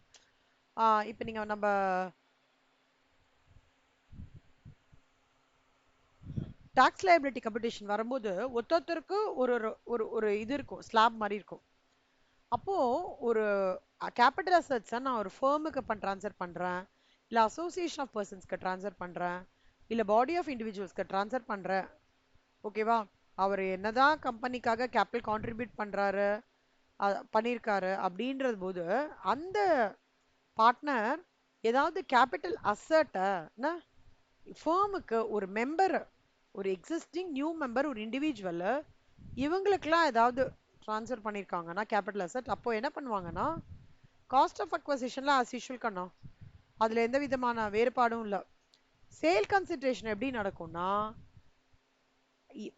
இப்போ நீங்க நம்ம டாக்ஸ் லைபிலிட்டி கம்பெடிஷன் வரும்போது ஒருத்தருக்கு ஒரு ஒரு ஒரு இது இருக்கும், ஸ்லாப் மாதிரி இருக்கும். அப்போ ஒரு கேபிட்டல் அசட்ஸை நான் ஒரு ஃபேர்முக்கு ட்ரான்ஸ்ஃபர் பண்றேன், இல்ல அசோசியேஷன் ஆஃப் பர்சன்ஸ்க்கு ட்ரான்ஸ்ஃபர் பண்றேன், இல்ல பாடி ஆஃப் இண்டிவிஜுவல்ஸ்க்கு ட்ரான்ஸ்ஃபர் பண்றேன். ஓகேவா? அவர் என்னதான் கம்பெனிக்காக கேபிட்டல் கான்ட்ரிபியூட் பண்றாரு பண்ணியிருக்காரு அப்படின்றது போது அந்த பார்ட்னர் ஏதாவது கேபிட்டல் அசட்டை ஃபேர்முக்கு ஒரு மெம்பர், ஒரு எக்ஸிஸ்டிங் நியூ மெம்பர், ஒரு இண்டிவிஜுவல் இவங்களுக்கெல்லாம் ஏதாவது ட்ரான்ஸ்ஃபர் பண்ணியிருக்காங்கன்னா கேபிட்டல் அசட், அப்போ என்ன பண்ணுவாங்கன்னா காஸ்ட் ஆஃப் அக்வசிஷன்ல ஆஸ் யூஷுவல் கண்ணா, அதுல எந்த விதமான வேறுபாடும் இல்லை. சேல் கன்சிடரேஷன் எப்படி நடக்கும்னா,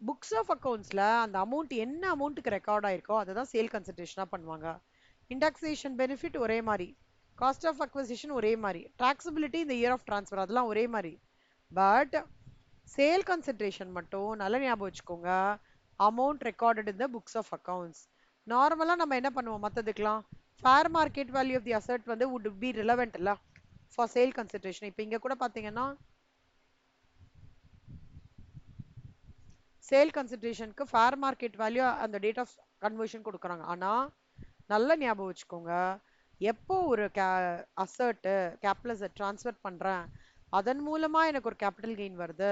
புக்ஸ் ஆஃப் அக்கௌண்ட்ஸ்ல அந்த அமௌண்ட் என்ன அமௌண்ட்டுக்கு ரெக்கார்ட் ஆயிருக்கோ அதை தான் சேல் கன்சிடரேஷனா பண்ணுவாங்க. இண்டெக்ஸேஷன் பெனிஃபிட் ஒரே மாதிரி, காஸ்ட் ஆஃப் அக்வசிஷன் ஒரே மாதிரி, டாக்ஸபிலிட்டி இந்த இயர் ஆஃப் ட்ரான்ஸ்ஃபர் அதெல்லாம் ஒரே மாதிரி. பட் சேல் கன்சிடரேஷன் மட்டும் நல்லா ஞாபகம் வச்சுக்கோங்க, amount recorded in the books of accounts. நார்மலா நம்ம என்ன பண்ணுவோம் மற்றதுக்கெல்லாம், fair market value of the asset வந்து வுட் பி ரிலவெண்ட் இல்ல, ஃபார் சேல் கன்சிடரேஷன். இப்போ இங்க கூட பாத்தீங்கன்னா சேல் கன்சிடரேஷனுக்கு ஃபேர் மார்க்கெட் வேல்யூ அந்த டேட் ஆஃப் கன்வர்ஷன் கொடுக்குறாங்க. ஆனா நல்ல ஞாபகம் வச்சுக்கோங்க, எப்போ ஒரு அசர்ட் கேபிட்டல் அசர்ட் ட்ரான்ஸ்ஃபர் பண்றேன், அதன் மூலமா எனக்கு ஒரு கேபிட்டல் கெயின் வருது,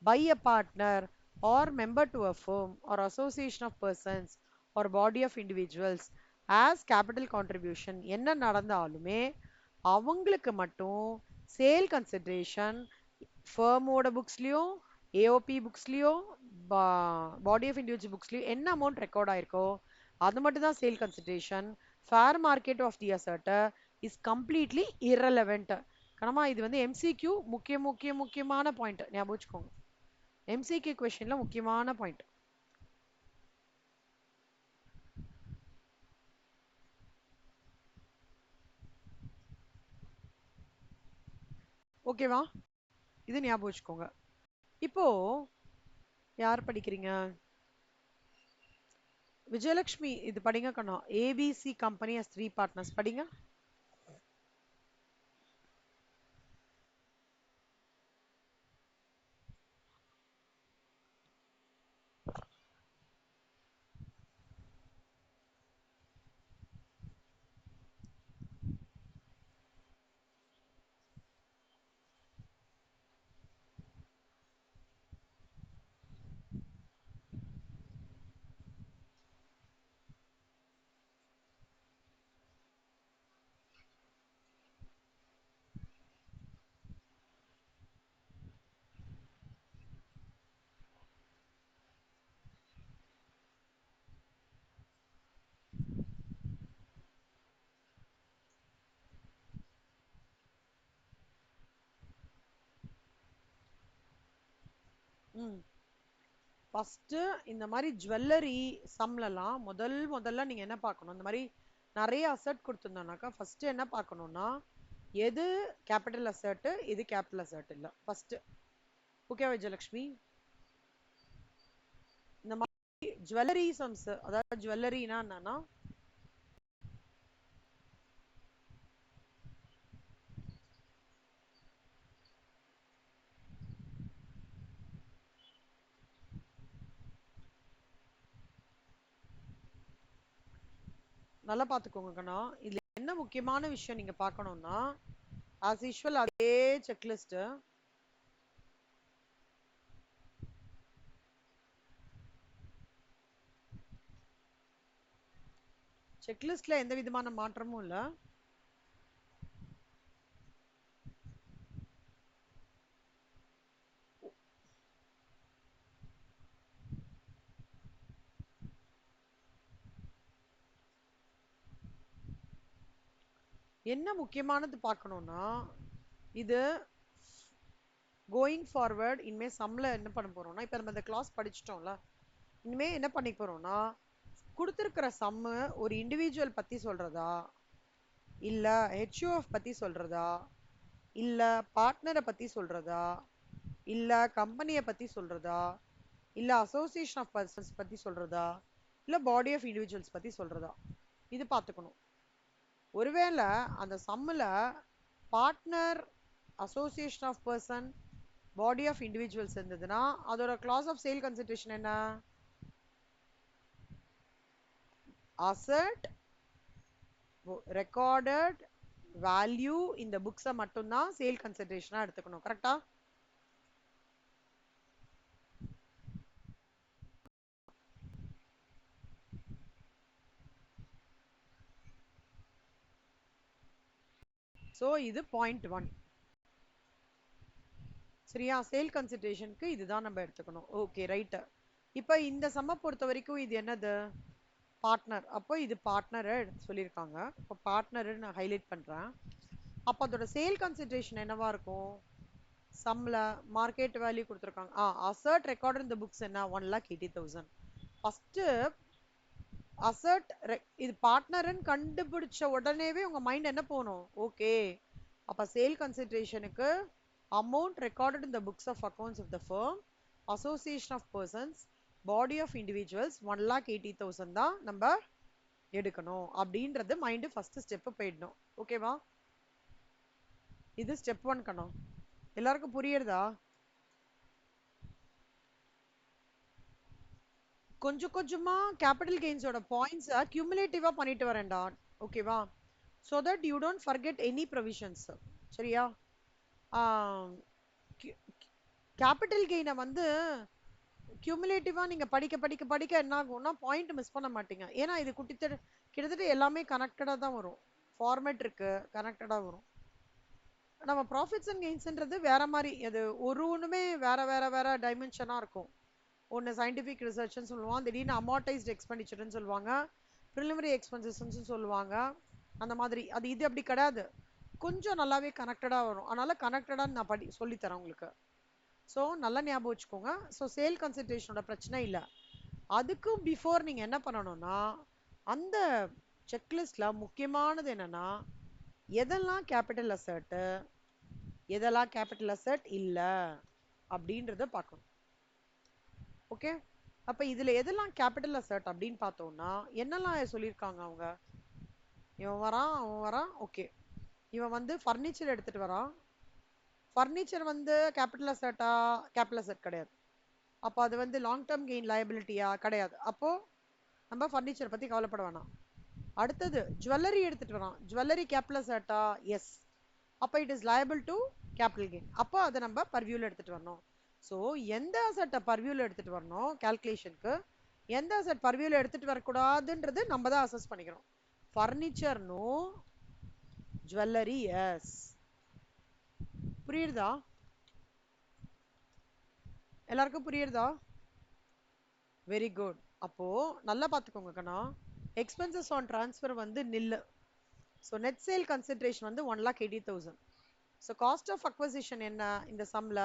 by a partner or member to a firm or association of persons or body of individuals as capital contribution என்ன நடந்தாலுமே அவங்களுக்கு மட்டும் சேல் கன்சிடரேஷன் ஃபர்மோட புக்ஸ்லயும் ஏஓபி புக்ஸ்லயும் பாடி ஆஃப் இண்டிவிஜுவல் புக்ஸ்லயும் என்ன அமௌண்ட் ரெக்கார்ட் ஆயிருக்கோ அது மட்டும் தான் sale consideration. Fair market of the asset is completely irrelevant. கணமா இது வந்து எம்சிக்யூ முக்கியமான பாயிண்ட், ஞாபகம் வச்சுக்கோங்க. எம்சிக்யூ கொஸ்டின்ல முக்கியமான பாயிண்ட். ஓகேவா? இது ஞாபகம் வச்சுக்கோங்க. இப்போ யார் படிக்கிறீங்க? விஜயலட்சுமி இது படிங்க கண்ணா. ஏபிசி கம்பெனி as 3 partners படிங்க. ஃபர்ஸ்ட் இந்த மாதிரி ஜுவல்லரி சம்லலாம் முதல்ல நீங்க என்ன பார்க்கணும், இந்த மாதிரி நிறைய அசட் கொடுத்துருந்தோம்னாக்கா ஃபர்ஸ்ட் என்ன பார்க்கணும்னா எது கேபிட்டல் அசட் எது கேபிட்டல் அசட் இல்ல ஃபர்ஸ்ட். ஓகே விஜயலட்சுமி? இந்த மாதிரி ஜுவல்லரி சம்ஸ், அதாவது ஜுவல்லரினா என்னன்னா நல்லா பாத்துக்கோங்க கண்ணா. இதுல என்ன முக்கியமான விஷயம் நீங்க பார்க்கணும்னா ஆஸ் யூஷுவல் அதே செக்லிஸ்ட். செக்லிஸ்ட்ல எந்த விதமான மாற்றமும் இல்ல. என்ன முக்கியமானது பார்க்கணும்னா இது கோயிங் ஃபார்வர்ட் இனிமே சம்ல என்ன பண்ண போறோம்னா, இப்ப நம்ம இந்த கிளாஸ் படிச்சிட்டோம்ல, இனிமே என்ன பண்ணி போறோம்னா கொடுத்திருக்கிற சம்மு ஒரு இண்டிவிஜுவல் பத்தி சொல்றதா, இல்ல ஹெச்யூஎஃப் பத்தி சொல்றதா, இல்ல பார்ட்னரை பத்தி சொல்றதா, இல்ல கம்பெனியை பத்தி சொல்றதா, இல்ல அசோசியேஷன் ஆஃப் பர்சன்ஸ் பத்தி சொல்றதா, இல்ல பாடி ஆஃப் இண்டிவிஜுவல்ஸ் பத்தி சொல்றதா, இது பார்த்துக்கணும். ஒருவேளை அந்த சம்முல partner, association of person, body of individuals இருந்ததுன்னா அதோட கிளாஸ் ஆஃப் சேல் கன்சிடரேஷன் என்ன? அசட் ரெக்கார்டட் வேல்யூ இந்த புக்ஸை மட்டும்தான் சேல் கன்சிடரேஷனா எடுத்துக்கணும். கரெக்டா? சோ இது பாயிண்ட் 1. சரியா? சேல் கன்சிடரேஷனுக்கு இதுதான் நம்ம எடுத்துக்கணும். Okay right. இப்ப இந்த சம்ம பொறுத்த வரைக்கும் இது என்னது? பார்ட்னர். அப்போ இது பார்ட்னர் சொல்லியிருக்காங்க. இப்போ பார்ட்னர் நான் ஹைலைட் பண்றேன். அப்போ அதோட சேல் கன்சிடரேஷன் என்னவா இருக்கும்? சம்ல மார்க்கெட் வேல்யூ கொடுத்துருக்காங்க. அசர்ட் ரெக்கார்ட் இந்த புக்ஸ் என்ன 1,80,000. ஃபர்ஸ்ட் அசர்ட் இது பார்ட்னர்னு கண்டுபிடிச்ச உடனேவே உங்க மைண்ட் என்ன போகணும்? ஓகே, அப்ப sale கன்சிடரேஷனுக்கு amount recorded in the books of accounts of the firm, association of persons, body of individuals 1,80,000 தான் நம்ம எடுக்கணும் அப்படின்றது மைண்ட் ஃபர்ஸ்ட் ஸ்டெப் போயிடணும். ஓகேவா? இது ஸ்டெப் 1 கண்ணா. எல்லாருக்கும் புரியுறதா? கொஞ்சம் கொஞ்சமா கேபிட்டல் கெயின்ஸோட பாயிண்ட்ஸை கியூமுலேட்டிவா பண்ணிட்டு வரேன்டா. ஓகேவா? So that you don't forget any provisions. சரியா? கேபிட்டல் கெயினை வந்து கியூமுலேட்டிவா நீங்க படிக்க படிக்க படிக்க என்ன ஆகும்னா பாயிண்ட் மிஸ் பண்ண மாட்டீங்க. ஏன்னா இது கிட்டத்தட்ட எல்லாமே கனெக்டடா தான் வரும். ஃபார்மேட் இருக்கு, கனெக்டடா வரும். நம்ம ப்ராஃபிட்ஸ் அண்ட் கெயின்ஸ்ன்றது வேற மாதிரி, அது ஒரு ஒண்ணுமே வேற வேற வேற டைமென்ஷனா இருக்கும். ஒன்று சயின்டிஃபிக் ரிசர்ச்னு சொல்லுவான், திடீர்னு அமார்டைஸ்ட் எக்ஸ்பெண்டிச்சர்னு சொல்லுவாங்க, ப்ரிலிமினரி எக்ஸ்பென்சஸ்ன்னு சொல்லுவாங்க. அந்த மாதிரி அது இது அப்படி கிடையாது, கொஞ்சம் நல்லாவே கனெக்டடாக வரும். அதனால கனெக்டடாக நான் சொல்லித்தரேன் உங்களுக்கு. ஸோ நல்லா ஞாபகம் வச்சுக்கோங்க. ஸோ சேல் கன்சன்ட்ரேஷனோட பிரச்சனை இல்லை. அதுக்கும் பிஃபோர் நீங்கள் என்ன பண்ணணும்னா, அந்த செக்லிஸ்ட்ல முக்கியமானது என்னன்னா, எதெல்லாம் கேபிட்டல் அசர்ட்டு, எதெல்லாம் கேபிட்டல் அசர்ட் இல்லை அப்படின்றத பார்க்கணும். ஓகே? அப்ப இதுல எதெல்லாம் கேபிட்டல் அசர்ட் அப்படின்னு பார்த்தோம்னா, என்னெல்லாம் சொல்லியிருக்காங்க அவங்க? இவன் வரான், அவன் வரான், ஓகே. இவன் வந்து ஃபர்னிச்சர் எடுத்துட்டு வரான். ஃபர்னிச்சர் வந்து கேபிட்டல் அசர்ட்டா? கேபிட்டல் அசர்ட் கிடையாது. அப்போ அது வந்து லாங் டேர்ம் கெயின் லயபிலிட்டியா? கிடையாது. அப்போ நம்ம ஃபர்னிச்சர் பத்தி கவலைப்பட வேணாம். அடுத்தது ஜுவல்லரி எடுத்துட்டு வரான். ஜுவல்லரி கேபிட்டல் அசர்ட்டா? எஸ். அப்போ it is liable to capital gain. அப்போ அதை நம்ம பர்வியூல எடுத்துட்டு வரணும். ஸோ எந்த அசட்டை பர்வியூல எடுத்துட்டு வரணும் கால்குலேஷனுக்கு, எந்த அசட் பர்வியூல எடுத்துட்டு வரக்கூடாதுன்றது நம்ம தான் அசஸ் பண்ணிக்கிறோம். Furniture no, jewellery yes. புரியுறதா? எல்லாருக்கும் புரியுறதா? Very good. அப்போ நல்லா பார்த்துக்கோங்க கண்ணா. எக்ஸ்பென்சஸ் ஆன் டிரான்ஸ்ஃபர் வந்து நில்லு. ஸோ நெட் சேல் கன்சன்ட்ரேஷன் வந்து 1,80,000. ஸோ காஸ்ட் ஆஃப் அக்வசிஷன் என்ன இந்த சம்ல?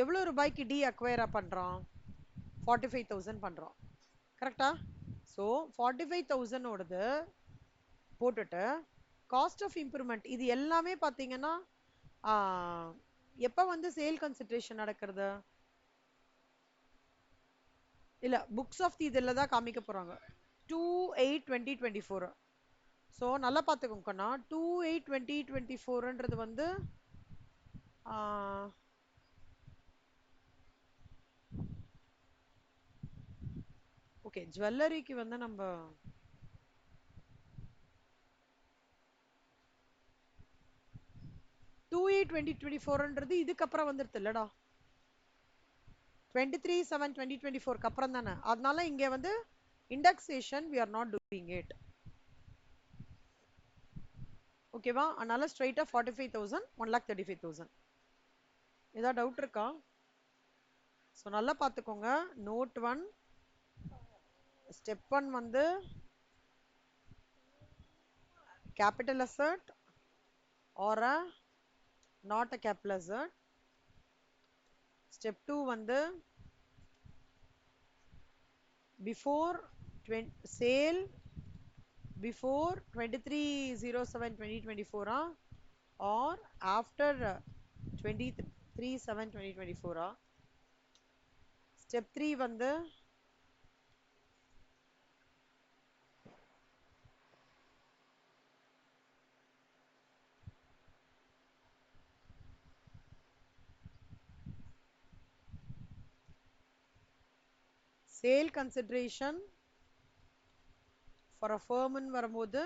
எவ்வளோ ரூபாய்க்கு டி அக்வயரா பண்றான்? 45,000 பண்றோம். கரெக்டா? ஸோ 45,000 ஓடது போட்டுட்டு காஸ்ட் ஆஃப் இம்ப்ரூவ்மெண்ட் இது எல்லாமே பார்த்தீங்கன்னா எப்போ வந்து சேல் கன்சன்ட்ரேஷன் நடக்கிறது? இல்ல புக்ஸ் ஆஃப் தி இதில் தான் காமிக்க போறாங்க. 2/8/2024. ஸோ நல்லா பார்த்துக்கோங்கண்ணா. 2/8/2024ன்றது வந்து ஓகே. ஜுவல்லரிக்கு வந்து நம்ம 2/8/2024ன்றது இதுக்கப்புறம் வந்துருது இல்லடா, 23/7/2024க்கு அப்புறம் தானே. அதனால இங்க வந்து indexation we are not doing it. ஓகேவா? அதனால ஸ்ட்ரைட்டா 45,000 1,35,000. ஏதாவது டவுட் இருக்கா? ஸோ நல்லா பார்த்துக்கோங்க. நோட் 1 ஸ்டெப் 1 வந்து capital asset or a not a capital asset. Step 2 வந்து before sale before 23/07/2024 or after 23/7/2024. Step 3 வந்து சேல் கன்சிடரேஷன் ஃபார் அ ஃபர்ம்னு வரும்போது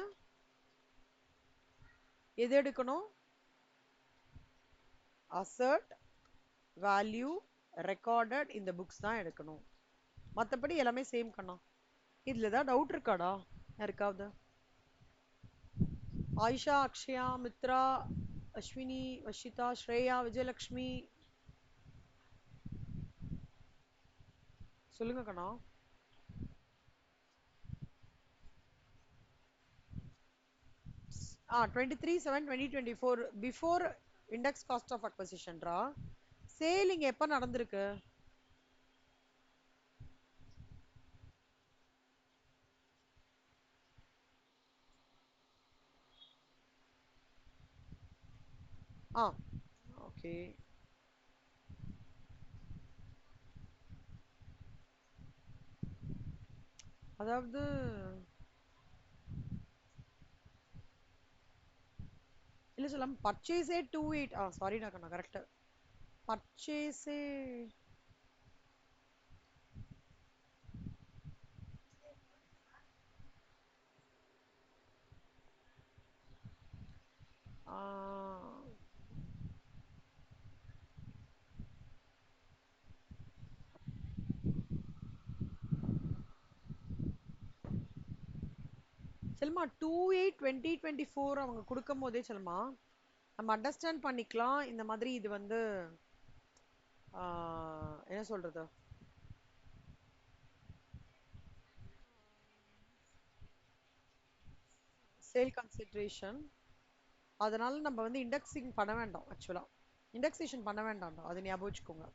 எது எடுக்கணும்? அசர்ட் வேல்யூ ரெக்கார்டட் இந்த புக்ஸ் தான் எடுக்கணும். மற்றபடி எல்லாமே சேம் கண்ணா. இதுல ஏதாவது டவுட் இருக்காடா யாருக்காவது? ஆயிஷா, அக்ஷயா, மித்ரா, அஸ்வினி, வஷிதா, ஸ்ரேயா, விஜயலக்ஷ்மி, சொல்லுங்க கண்ணா. 23/7/2024 பிஃபோர் இண்டெக்ஸ் காஸ்ட் ஆஃப் அக்வசிஷன்ரா. சேல் இங்க எப்ப நடந்திருக்கு? ஓகே. அதாவது இல்ல சொல்லலாம் பர்ச்சேஸே 28. சாரிடா கண்ணா, கரெக்ட். பர்ச்சேஸே செல்மா 28/20/24 அவங்க கொடுக்கும் போதே செல்மா நம்ம அண்டர்ஸ்டாண்ட் பண்ணிக்கலாம். இந்த மாதிரி இது வந்து என்ன சொல்றது, சேல் கன்சிடரேஷன். அதனால நம்ம வந்து இண்டெக்ஸிங் பண்ண வேண்டாம் ஆக்சுவலா. இண்டெக்ஸேஷன் பண்ண வேண்டாம்டா, அது ஞாபகம் வச்சுக்கோங்க.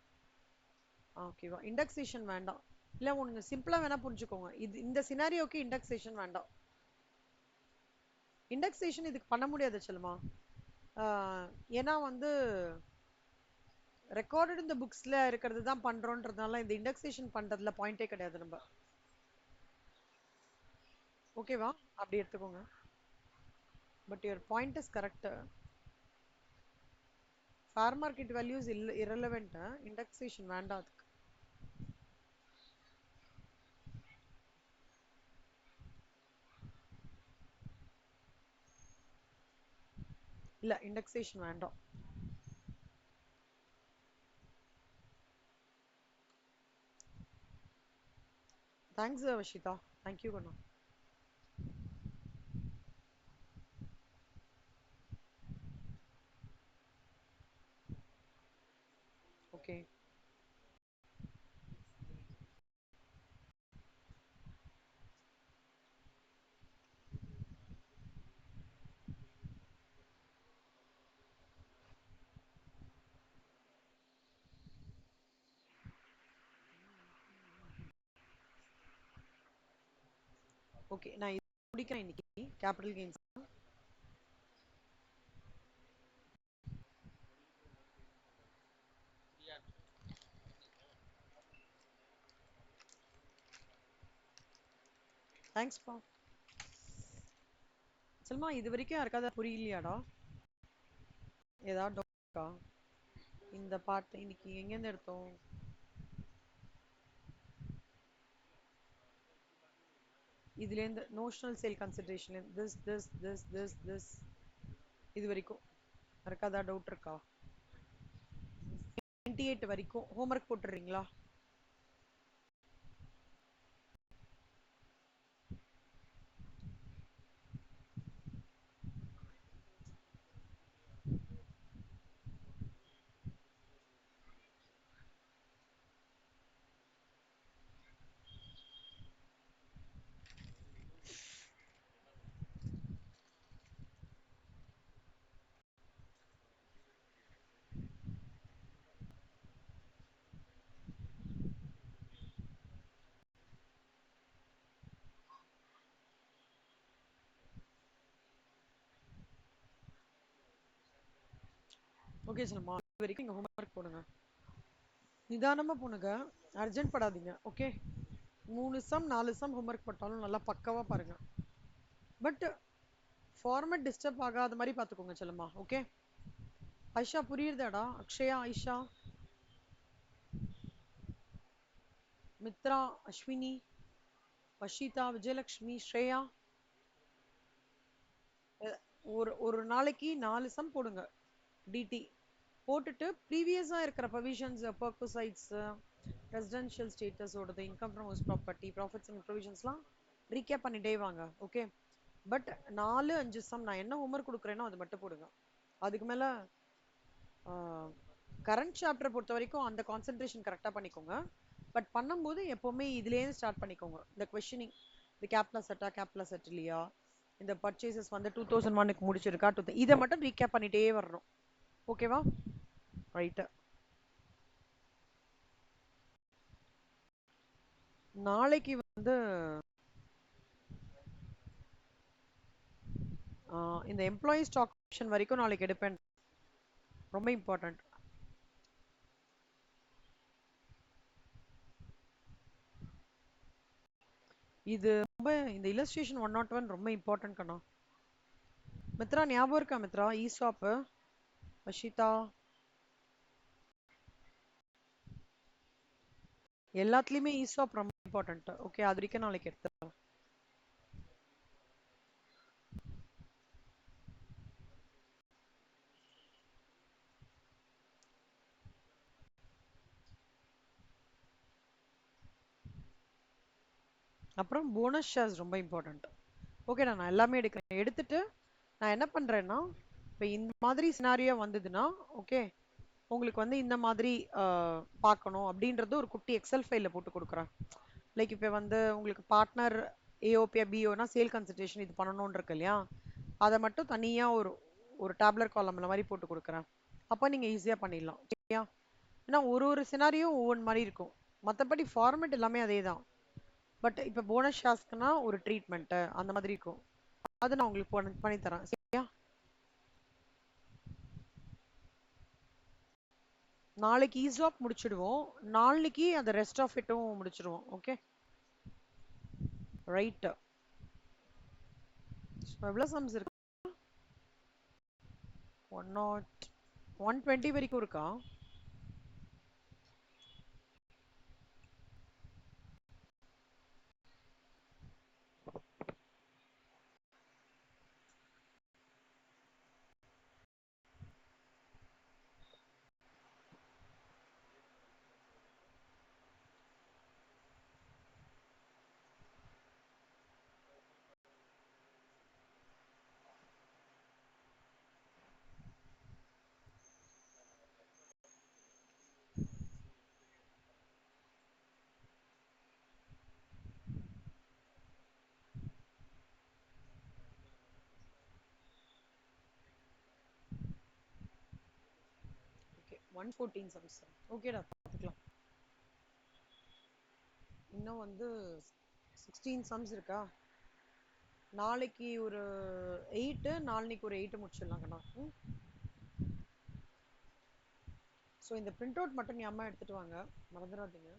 ஓகேவா, இண்டெக்ஸேஷன் வேண்டாம். இல்ல உனக்கு சிம்பிளா வேணா புரிஞ்சுக்கோங்க, இது இந்த சினாரியோக்கு இண்டெக்ஸேஷன் வேண்டாம். இண்டெக்ஸேஷன் இதுக்கு பண்ண முடியாது செல்மா. ஏன்னா வந்து ரெக்கார்டட் இந்த புக்ஸ்ல இருக்கிறது தான் பண்றோன்றதுனால இந்த இண்டெக்ஸேஷன் பண்றதுல பாயிண்டே கிடையாது நம்ம. ஓகேவா, அப்படி எடுத்துக்கோங்க. But your point is correct. Fair market values irrelevant. Indexation வேண்டாம் அதுக்கு. இல்ல இண்டெக்ஸேஷன் வேண்டாம். தேங்க்ஸ் வஷிதா, தேங்க்யூ கண்ணா. ஓகே. ஓகே, நான் இது முடிக்கிறேன் இன்னைக்கு கேபிட்டல் கெயின்ஸ். தேங்க்ஸ் பா. செல்மா இது வரைக்கும் யாருக்காவது புரியலையாடா? ஏதாவது doubt இருக்கா? இந்த பாட்டு இன்னைக்கு எங்கேருந்து எடுத்தோம்? இதுலேருந்து நோஷனல் சேல் கன்சிடரேஷன் this இது வரைக்கும் யாருக்காவது டவுட் இருக்கா? 28 வரைக்கும் ஹோம்ஒர்க் போட்டுறீங்களா? ஓகே சொல்லுமா, இது வரைக்கும் இங்க ஹோம்ஒர்க் போடுங்க. நிதானமா போனுங்க, அர்ஜென்ட் படாதீங்க. ஓகே, 3 சம் 4 சம் ஹோம்ஒர்க் போட்டாலும் நல்லா பக்காவா பாருங்க. பட் ஃபார்மேட் டிஸ்டர்ப் ஆகாத மாதிரி பாத்துக்கோங்க செல்லுமா. ஓகே ஐஷா, புரியுதாடா? அக்ஷயா, ஐஷா, மித்ரா, அஸ்வினி, வஷிதா, விஜயலட்சுமி, ஸ்ரேயா. ஒரு ஒரு நாளைக்கு 4 சம் போடுங்க. டிடி போட்டுட்டு ப்ரீவியஸா இருக்கிற ப்ரொவிஷன்ஸ், பர்குசைட்ஸ், ரெசிடென்ஷியல் ஸ்டேட்டஸோடது, income from house property, profits and ப்ரொவிஷன்ஸ்லாம் ரீகேப் பண்ணிட்டே வாங்க. ஓகே, பட் 4 5 சம் நான் என்ன ஹோம்ஒர்க் கொடுக்குறேனோ அது மட்டும் போடுங்க. அதுக்கு மேல கரண்ட் சாப்டர் பொறுத்த வரைக்கும் அந்த கான்சென்ட்ரேஷன் கரெக்டாக பண்ணிக்கோங்க. பட் பண்ணும்போது எப்போவுமே இதுலேருந்து ஸ்டார்ட் பண்ணிக்கோங்க. இந்த கொஷினிங், இந்த கேப்லா செட்டா கேப்லா செட் இல்லையா, இந்த பர்ச்சேசஸ் வந்து 2001க்கு முடிச்சிருக்கா, இதை மட்டும் ரீகேப் பண்ணிட்டே வரணும். ஓகேவா, ரைட்டு. நாளைக்கு வந்து இந்த எம்ப்ளாயி ஸ்டாக் ஆப்ஷன் வரைக்கும் நாளைக்கு எடுப்பேன். ரொம்ப இம்பார்ட்டன்ட் இது. ரொம்ப இந்த இல்லஸ்ட்ரேஷன் 101 ரொம்ப இம்பார்ட்டன்ட் கண்ணா. மித்ரா ஞாபகம் இருக்கா மித்ரா? ஈசாப்பு, அஷிதா, எல்லாத்துலயுமே ஈசாப் ரொம்ப இம்பார்ட்டன்ட். ஓகே, அது வரைக்கும் நாளைக்கு எடுத்து. அப்புறம் போனஸ் ஷேர்ஸ் ரொம்ப இம்பார்ட்டன்ட். ஓகே, நான் எல்லாமே எடுக்கிறேன். எடுத்துட்டு நான் என்ன பண்றேன்னா, இப்போ இந்த மாதிரி சினாரியோ வந்ததுன்னா, ஓகே, உங்களுக்கு வந்து இந்த மாதிரி பார்க்கணும் அப்படின்றது ஒரு குட்டி எக்ஸல் ஃபைல்ல போட்டு கொடுக்குறேன். லைக் இப்போ வந்து உங்களுக்கு பார்ட்னர் ஏஓபியா பிஓனா சேல் கன்சல்டேஷன் இது பண்ணணும்னு இருக்கு இல்லையா, அதை மட்டும் தனியா ஒரு ஒரு டேப்லர் காலம்ல மாதிரி போட்டு கொடுக்குறேன். அப்போ நீங்க ஈஸியா பண்ணிடலாம் சரியா. ஏன்னா ஒரு ஒரு சினாரியோ ஒவ்வொன்று மாதிரி இருக்கும். மற்றபடி ஃபார்மேட் எல்லாமே அதே தான். பட் இப்போ போனஸ் ஷாஸ்க்குனா ஒரு ட்ரீட்மெண்ட் அந்த மாதிரி இருக்கும். அது நான் உங்களுக்கு பண்ணி தரேன் சரியா. நாளைக்கு ஈஸாப் முடிச்சிடுவோம். நாளைக்கு அந்த ரெஸ்ட் ஆஃப் இட்டும் முடிச்சிடுவோம். Okay right. எவ்வளோ சம்ஸ் இருக்கு? 120 வரைக்கும் இருக்கா? Okay 114 sums. ஓகேடா பார்த்துக்கலாம். இன்னும் வந்து 16 சம்ஸ் இருக்கா? நாளைக்கு ஒரு 8, நாளைக்கு ஒரு 8 முடிச்சிடலாம் கண்ணா. ஸோ இந்த பிரிண்ட் அவுட் மட்டும் ஞாபகம் எடுத்துட்டு வாங்க, மறந்துடாதீங்க.